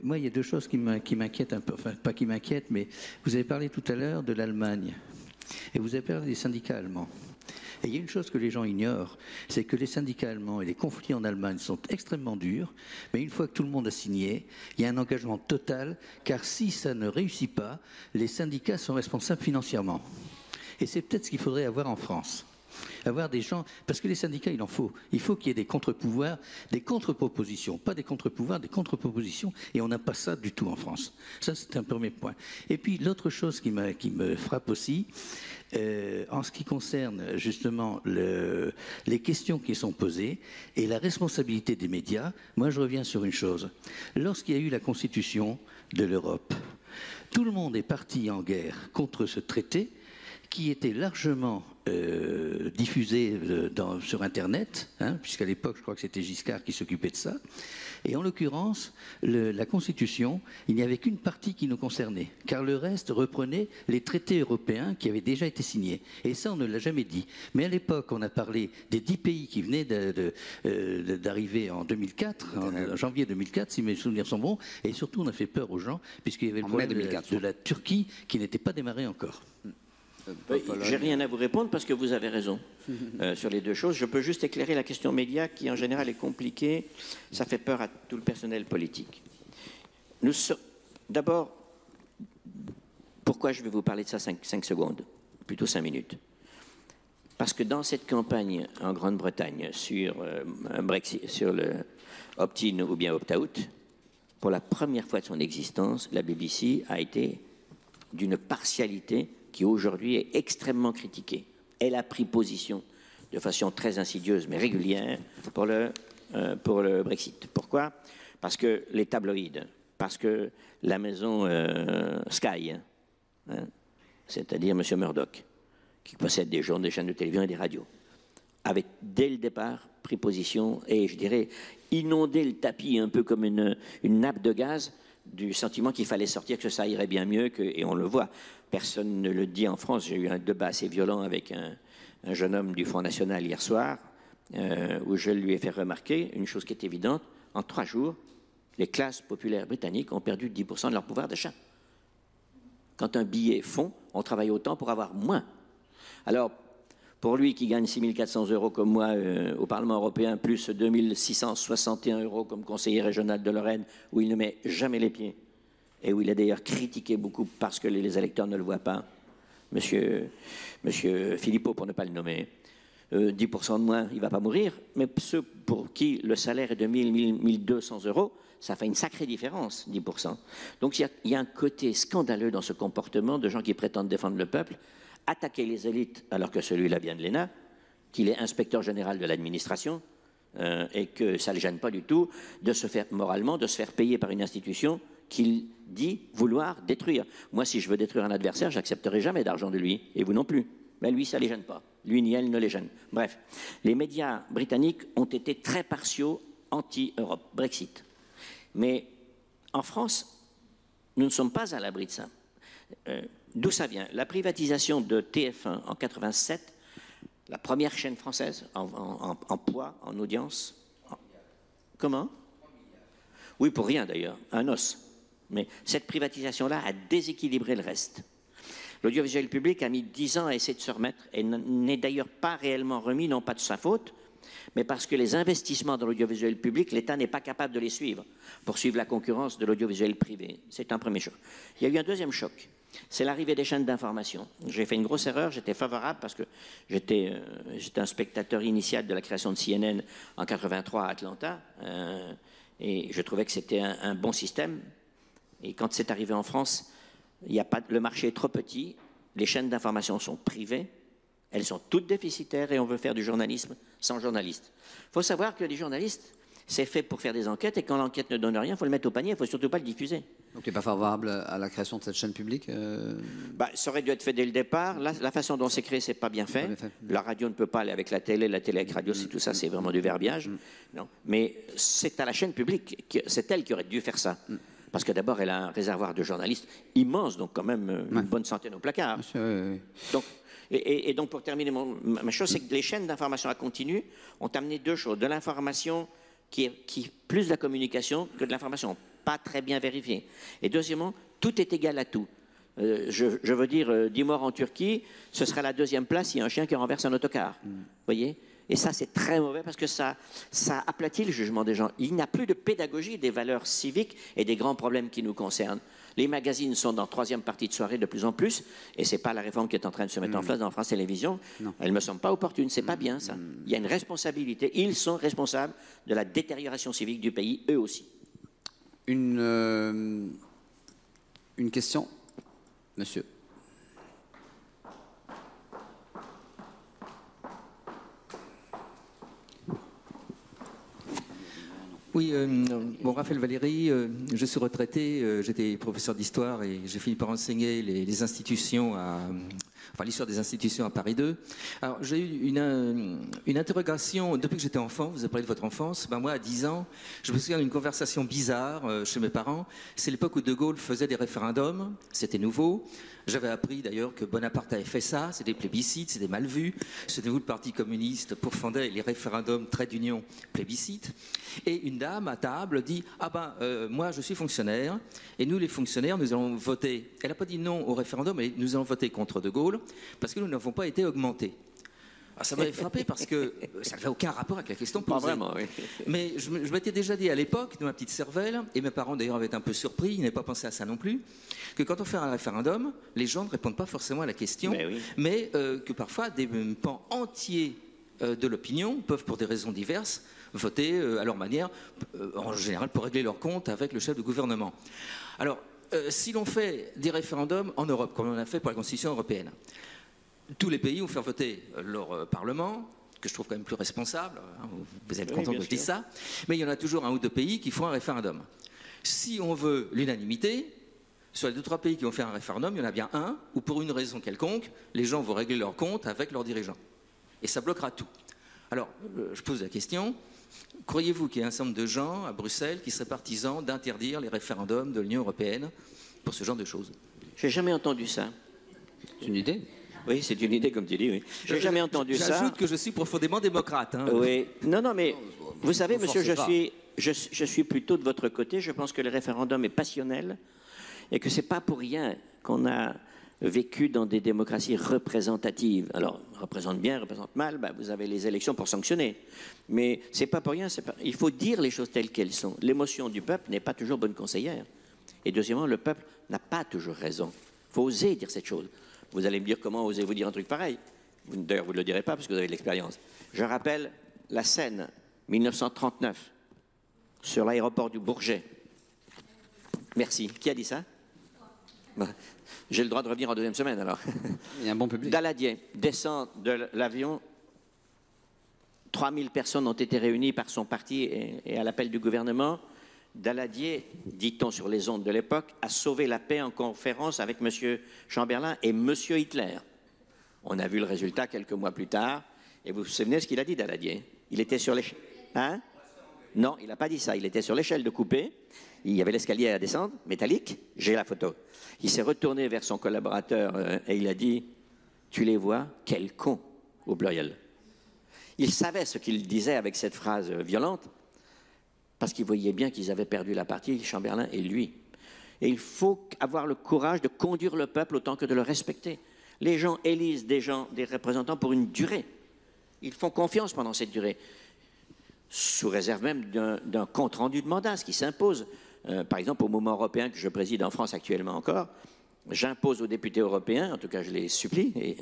Speaker 4: Moi, il y a deux choses qui m'inquiètent un peu, enfin pas qui m'inquiètent, mais vous avez parlé tout à l'heure de l'Allemagne et vous avez parlé des syndicats allemands. Et il y a une chose que les gens ignorent, c'est que les syndicats allemands et les conflits en Allemagne sont extrêmement durs, mais une fois que tout le monde a signé, il y a un engagement total, car si ça ne réussit pas, les syndicats sont responsables financièrement. Et c'est peut-être ce qu'il faudrait avoir en France. Avoir des gens, parce que les syndicats, il en faut. Il faut qu'il y ait des contre-pouvoirs, des contre-propositions. Pas des contre-pouvoirs, des contre-propositions. Et on n'a pas ça du tout en France. Ça, c'est un premier point. Et puis, l'autre chose qui me frappe aussi, en ce qui concerne justement les questions qui sont posées et la responsabilité des médias, moi, je reviens sur une chose. Lorsqu'il y a eu la constitution de l'Europe, tout le monde est parti en guerre contre ce traité qui était largement diffusé sur Internet, hein, puisqu'à l'époque, je crois que c'était Giscard qui s'occupait de ça. Et en l'occurrence, la Constitution, il n'y avait qu'une partie qui nous concernait, car le reste reprenait les traités européens qui avaient déjà été signés. Et ça, on ne l'a jamais dit. Mais à l'époque, on a parlé des 10 pays qui venaient d'arriver en 2004, en janvier 2004, si mes souvenirs sont bons, et surtout, on a fait peur aux gens, puisqu'il y avait le problème de la Turquie qui n'était pas démarré encore.
Speaker 2: J'ai rien à vous répondre parce que vous avez raison sur les deux choses. Je peux juste éclairer la question média qui en général est compliquée. Ça fait peur à tout le personnel politique. D'abord, pourquoi je vais vous parler de ça 5 secondes, plutôt 5 minutes? Parce que dans cette campagne en Grande-Bretagne sur Brexit, sur le opt-in ou bien opt-out, pour la première fois de son existence, la BBC a été d'une partialité qui aujourd'hui est extrêmement critiquée. Elle a pris position de façon très insidieuse mais régulière pour le Brexit. Pourquoi? Parce que les tabloïds, parce que la maison Sky, hein, c'est-à-dire M. Murdoch, qui possède des journaux, des chaînes de télévision et des radios, avait dès le départ pris position et, je dirais, inondé le tapis un peu comme une nappe de gaz du sentiment qu'il fallait sortir, que ça irait bien mieux, et on le voit. Personne ne le dit en France. J'ai eu un débat assez violent avec un jeune homme du Front National hier soir, où je lui ai fait remarquer une chose qui est évidente. En 3 jours, les classes populaires britanniques ont perdu 10% de leur pouvoir d'achat. Quand un billet fond, on travaille autant pour avoir moins. Alors, pour lui qui gagne 6 400 € comme moi au Parlement européen, plus 2 661 € comme conseiller régional de Lorraine, où il ne met jamais les pieds, et où il a d'ailleurs critiqué beaucoup parce que les électeurs ne le voient pas, Monsieur Philippot, pour ne pas le nommer, 10% de moins, il ne va pas mourir, mais ceux pour qui le salaire est de 1 200 €, ça fait une sacrée différence, 10%. Donc il y a un côté scandaleux dans ce comportement de gens qui prétendent défendre le peuple, attaquer les élites alors que celui-là vient de l'ENA, qu'il est inspecteur général de l'administration, et que ça ne le gêne pas du tout de se faire, moralement, de se faire payer par une institution qu'il dit vouloir détruire. Moi, si je veux détruire un adversaire, j'accepterai jamais d'argent de lui, et vous non plus. Mais lui, ça ne les gêne pas. Lui ni elle ne les gêne. Bref, les médias britanniques ont été très partiaux anti-Europe, Brexit. Mais en France, nous ne sommes pas à l'abri de ça. D'où ça vient? La privatisation de TF1 en 87, la première chaîne française en poids, en audience. Comment? Oui, pour rien d'ailleurs, un os. Mais cette privatisation-là a déséquilibré le reste. L'audiovisuel public a mis 10 ans à essayer de se remettre et n'est d'ailleurs pas réellement remis, non pas de sa faute, mais parce que les investissements dans l'audiovisuel public, l'État n'est pas capable de les suivre pour suivre la concurrence de l'audiovisuel privé. C'est un premier choc. Il y a eu un deuxième choc. C'est l'arrivée des chaînes d'information. J'ai fait une grosse erreur, j'étais favorable parce que j'étais un spectateur initial de la création de CNN en 83 à Atlanta, et je trouvais que c'était un bon système. Et quand c'est arrivé en France, le marché est trop petit, les chaînes d'information sont privées, elles sont toutes déficitaires et on veut faire du journalisme sans journalistes. Il faut savoir que les journalistes, c'est fait pour faire des enquêtes et quand l'enquête ne donne rien, il faut le mettre au panier, il ne faut surtout pas le diffuser.
Speaker 1: Donc tu n'es pas favorable à la création de cette chaîne publique
Speaker 2: Ça aurait dû être fait dès le départ. La façon dont c'est créé, c'est pas bien fait. La radio ne peut pas aller avec la télé avec radio, c'est tout ça, c'est vraiment du verbiage. Non. Mais c'est à la chaîne publique, c'est elle qui aurait dû faire ça. Parce que d'abord, elle a un réservoir de journalistes immense, donc quand même une bonne centaine au placard.
Speaker 1: Oui.
Speaker 2: Donc, et donc pour terminer, ma chose, c'est que les chaînes d'information à continu ont amené deux choses. De l'information qui est plus de la communication que de l'information, pas très bien vérifiée. Et deuxièmement, tout est égal à tout. Je veux dire, 10 morts en Turquie, ce sera la deuxième place s'il y a un chien qui renverse un autocar. Vous voyez? Et ça, c'est très mauvais parce que ça aplatit le jugement des gens. Il n'y a plus de pédagogie des valeurs civiques et des grands problèmes qui nous concernent. Les magazines sont dans troisième partie de soirée de plus en plus, et ce n'est pas la réforme qui est en train de se mettre en place dans France Télévisions. Elle ne me semble pas opportune, c'est pas bien ça. Il y a une responsabilité, ils sont responsables de la détérioration civique du pays, eux aussi.
Speaker 1: Une question, monsieur.
Speaker 4: Oui, Raphaël Valéry, je suis retraité, j'étais professeur d'histoire et j'ai fini par enseigner les institutions l'histoire des institutions à Paris 2. Alors, j'ai eu une interrogation depuis que j'étais enfant. Vous avez parlé de votre enfance. Moi, à 10 ans, je me souviens d'une conversation bizarre chez mes parents. C'est l'époque où De Gaulle faisait des référendums. C'était nouveau. J'avais appris d'ailleurs que Bonaparte avait fait ça. C'était des plébiscites, c'était mal vu. C'était vous, le Parti communiste, pourfendait les référendums, trait d'union, plébiscite. Et une dame à table dit moi, je suis fonctionnaire. Et nous, les fonctionnaires, nous allons voter. Elle n'a pas dit non au référendum, mais nous allons voter contre De Gaulle parce que nous n'avons pas été augmentés. Alors, ça m'avait frappé parce que ça n'avait aucun rapport avec la question posée.
Speaker 2: Pas vraiment, oui.
Speaker 4: Mais je m'étais déjà dit à l'époque, dans ma petite cervelle, et mes parents d'ailleurs avaient été un peu surpris, ils n'avaient pas pensé à ça non plus, que quand on fait un référendum, les gens ne répondent pas forcément à la question, mais que parfois des pans entiers de l'opinion peuvent, pour des raisons diverses, voter à leur manière, en général pour régler leur compte avec le chef de gouvernement. Alors, si l'on fait des référendums en Europe, comme on a fait pour la Constitution européenne, tous les pays vont faire voter leur Parlement, que je trouve quand même plus responsable, vous êtes content que je dise ça, mais il y en a toujours un ou deux pays qui font un référendum. Si on veut l'unanimité, sur les 2-3 pays qui vont faire un référendum, il y en a bien un où pour une raison quelconque, les gens vont régler leur compte avec leurs dirigeants. Et ça bloquera tout. Alors, je pose la question, croyez-vous qu'il y a un certain nombre de gens à Bruxelles qui seraient partisans d'interdire les référendums de l'Union européenne pour ce genre de choses?
Speaker 2: J'ai jamais entendu ça.
Speaker 1: C'est une idée.
Speaker 2: Oui, c'est une idée, comme tu dis, oui. J'ai jamais entendu ça.
Speaker 4: J'ajoute que je suis profondément démocrate.
Speaker 2: Oui. Non, mais vous savez, monsieur, je suis plutôt de votre côté. Je pense que le référendum est passionnel et que c'est pas pour rien qu'on a vécu dans des démocraties représentatives. Alors, représente bien, représente mal, vous avez les élections pour sanctionner. Mais c'est pas pour rien. Il faut dire les choses telles qu'elles sont. L'émotion du peuple n'est pas toujours bonne conseillère. Et deuxièmement, le peuple n'a pas toujours raison. Il faut oser dire cette chose. Vous allez me dire comment osez-vous dire un truc pareil? D'ailleurs, vous ne le direz pas parce que vous avez de l'expérience. Je rappelle la scène 1939 sur l'aéroport du Bourget. Merci. Qui a dit ça? J'ai le droit de revenir en deuxième semaine, alors.
Speaker 1: Il y a un bon public.
Speaker 2: Daladier descend de l'avion. 3000 personnes ont été réunies par son parti et à l'appel du gouvernement. Daladier, dit-on sur les ondes de l'époque, a sauvé la paix en conférence avec M. Chamberlain et M. Hitler. On a vu le résultat quelques mois plus tard. Et vous vous souvenez ce qu'il a dit, Daladier? Il était sur l'échelle. Hein? Non, il n'a pas dit ça. Il était sur l'échelle de coupé. Il y avait l'escalier à descendre, métallique. J'ai la photo. Il s'est retourné vers son collaborateur et il a dit « Tu les vois? Quel con !» au pluriel. Il savait ce qu'il disait avec cette phrase violente, parce qu'il voyait bien qu'ils avaient perdu la partie, Chamberlain et lui. Et il faut avoir le courage de conduire le peuple autant que de le respecter. Les gens élisent des représentants pour une durée. Ils font confiance pendant cette durée, sous réserve même d'un compte-rendu de mandat, ce qui s'impose. Par exemple, au moment européen que je préside en France actuellement encore, j'impose aux députés européens, en tout cas je les supplie,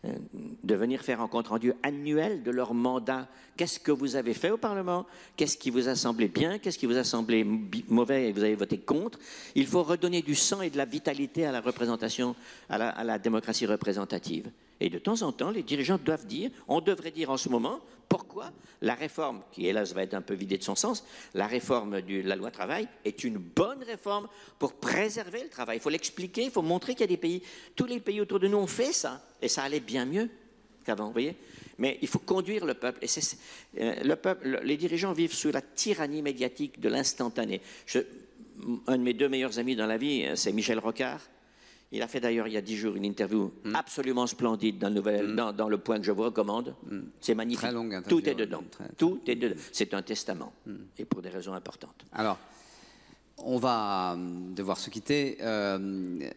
Speaker 2: de venir faire un compte-rendu annuel de leur mandat. Qu'est-ce que vous avez fait au Parlement? Qu'est-ce qui vous a semblé bien? Qu'est-ce qui vous a semblé mauvais et vous avez voté contre? Il faut redonner du sang et de la vitalité à la représentation, à la démocratie représentative. Et de temps en temps, les dirigeants doivent dire, on devrait dire en ce moment, pourquoi la réforme, qui hélas va être un peu vidée de son sens, la réforme de la loi travail est une bonne réforme pour préserver le travail. Il faut l'expliquer, il faut montrer qu'il y a des pays, tous les pays autour de nous ont fait ça, et ça allait bien mieux qu'avant, vous voyez. Mais il faut conduire le peuple, et le peuple, les dirigeants vivent sous la tyrannie médiatique de l'instantané. Un de mes deux meilleurs amis dans la vie, c'est Michel Rocard. Il a fait d'ailleurs il y a 10 jours une interview absolument splendide dans le Point que je vous recommande. C'est magnifique.
Speaker 1: Très longue
Speaker 2: tout est dedans. Tout est dedans. C'est un testament. Et pour des raisons importantes.
Speaker 1: Alors, on va devoir se quitter.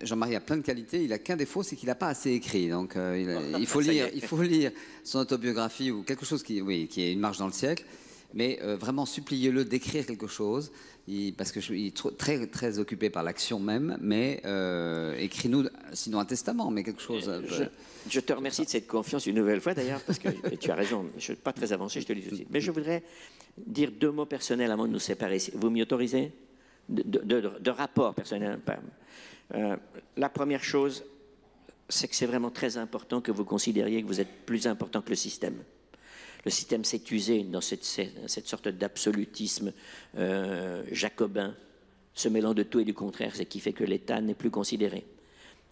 Speaker 1: Jean-Marie a plein de qualités. Il n'a qu'un défaut, c'est qu'il n'a pas assez écrit. Donc, il faut lire son autobiographie ou quelque chose qui est une marche dans le siècle. Mais vraiment, suppliez-le d'écrire quelque chose. Parce que il est très, très occupé par l'action même, mais écris-nous, sinon un testament, mais quelque chose.
Speaker 2: Je te remercie de cette confiance une nouvelle fois d'ailleurs, parce que tu as raison, je ne suis pas très avancé, je te le dis tout de suite. Mais je voudrais dire 2 mots personnels avant de nous séparer. Vous m'y autorisez? De rapport personnel. La première chose, c'est que c'est vraiment très important que vous considériez que vous êtes plus important que le système. Le système s'est usé dans cette sorte d'absolutisme jacobin, se mêlant de tout et du contraire, ce qui fait que l'État n'est plus considéré.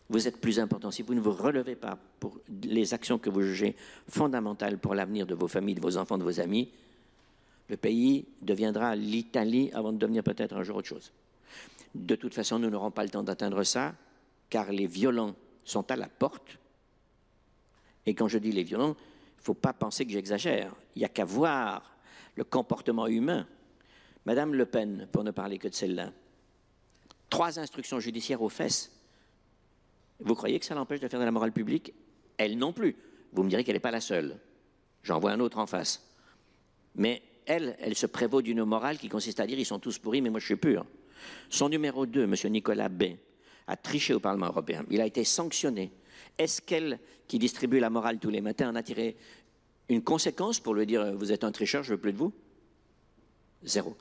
Speaker 2: Vous êtes plus important. Si vous ne vous relevez pas pour les actions que vous jugez fondamentales pour l'avenir de vos familles, de vos enfants, de vos amis, le pays deviendra l'Italie avant de devenir peut-être un jour autre chose. De toute façon, nous n'aurons pas le temps d'atteindre ça, car les violents sont à la porte. Et quand je dis les violents, il ne faut pas penser que j'exagère. Il n'y a qu'à voir le comportement humain. Madame Le Pen, pour ne parler que de celle-là, 3 instructions judiciaires aux fesses. Vous croyez que ça l'empêche de faire de la morale publique? Elle non plus. Vous me direz qu'elle n'est pas la seule. J'en vois un autre en face. Mais elle se prévaut d'une morale qui consiste à dire ils sont tous pourris, mais moi je suis pur. Son numéro 2, M. Nicolas Bay, a triché au Parlement européen. Il a été sanctionné. Est-ce qu'elle, qui distribue la morale tous les matins, en a tiré une conséquence pour lui dire « vous êtes un tricheur, je ne veux plus de vous » 0.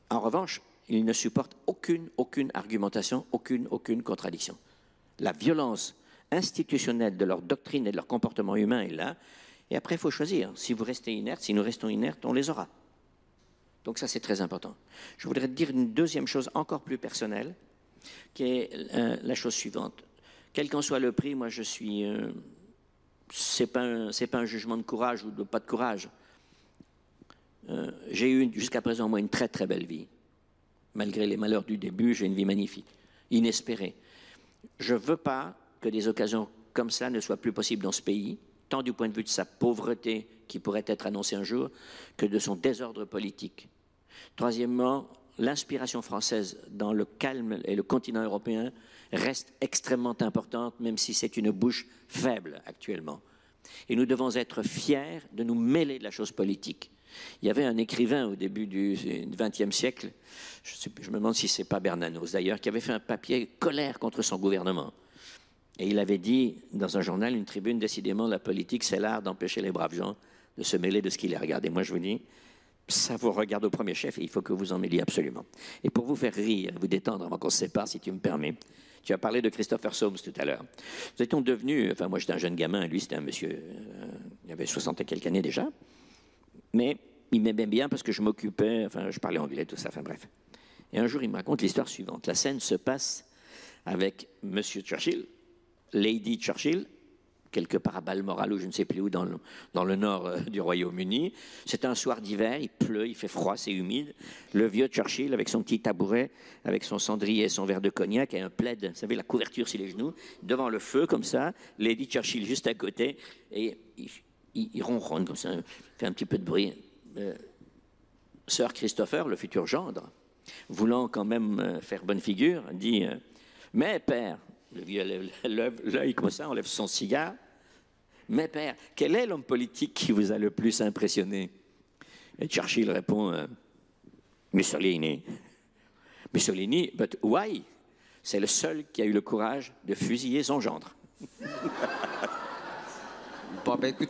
Speaker 2: En revanche, il ne supporte aucune argumentation, aucune contradiction. La violence institutionnelle de leur doctrine et de leur comportement humain est là. Et après, il faut choisir. Si vous restez inerte, si nous restons inertes, on les aura. Donc ça, c'est très important. Je voudrais te dire une deuxième chose encore plus personnelle, qui est la chose suivante. Quel qu'en soit le prix, moi je suis... c'est pas un jugement de courage ou de pas de courage. J'ai eu jusqu'à présent, moi, une très très belle vie. Malgré les malheurs du début, j'ai une vie magnifique, inespérée. Je ne veux pas que des occasions comme ça ne soient plus possibles dans ce pays, tant du point de vue de sa pauvreté qui pourrait être annoncée un jour, que de son désordre politique. Troisièmement, l'inspiration française dans le calme et le continent européen reste extrêmement importante, même si c'est une bouche faible actuellement. Et nous devons être fiers de nous mêler de la chose politique. Il y avait un écrivain au début du XXe siècle, je me demande si ce n'est pas Bernanos d'ailleurs, qui avait fait un papier colère contre son gouvernement. Et il avait dit dans un journal, une tribune, décidément la politique c'est l'art d'empêcher les braves gens de se mêler de ce qui les regarde. Et moi je vous dis, ça vous regarde au premier chef et il faut que vous en mêliez absolument. Et pour vous faire rire, vous détendre avant qu'on se sépare, si tu me permets, Tu as parlé de Christopher Soames tout à l'heure. Nous étions devenus, enfin moi j'étais un jeune gamin, lui c'était un monsieur, il avait 60 et quelques années déjà, mais il m'aimait bien parce que je m'occupais, enfin je parlais anglais, tout ça, enfin bref. Et un jour il me raconte l'histoire suivante. La scène se passe avec Monsieur Churchill, Lady Churchill, quelque part à Balmoral ou je ne sais plus où, dans le nord du Royaume-Uni. C'est un soir d'hiver, il pleut, il fait froid, c'est humide. Le vieux Churchill, avec son petit tabouret, avec son cendrier et son verre de cognac et un plaid, vous savez, la couverture sur les genoux, devant le feu comme ça, Lady Churchill juste à côté, et il ronronne comme ça, fait un petit peu de bruit. Sir Christopher, le futur gendre, voulant quand même faire bonne figure, dit « Mais père », le vieux lève l'œil comme ça, enlève son cigare. « Mais père, quel est l'homme politique qui vous a le plus impressionné ?» Et Churchill répond « Mussolini. »« Mussolini, but why ?» C'est le seul qui a eu le courage de fusiller son gendre.
Speaker 1: Bon, ben écoute.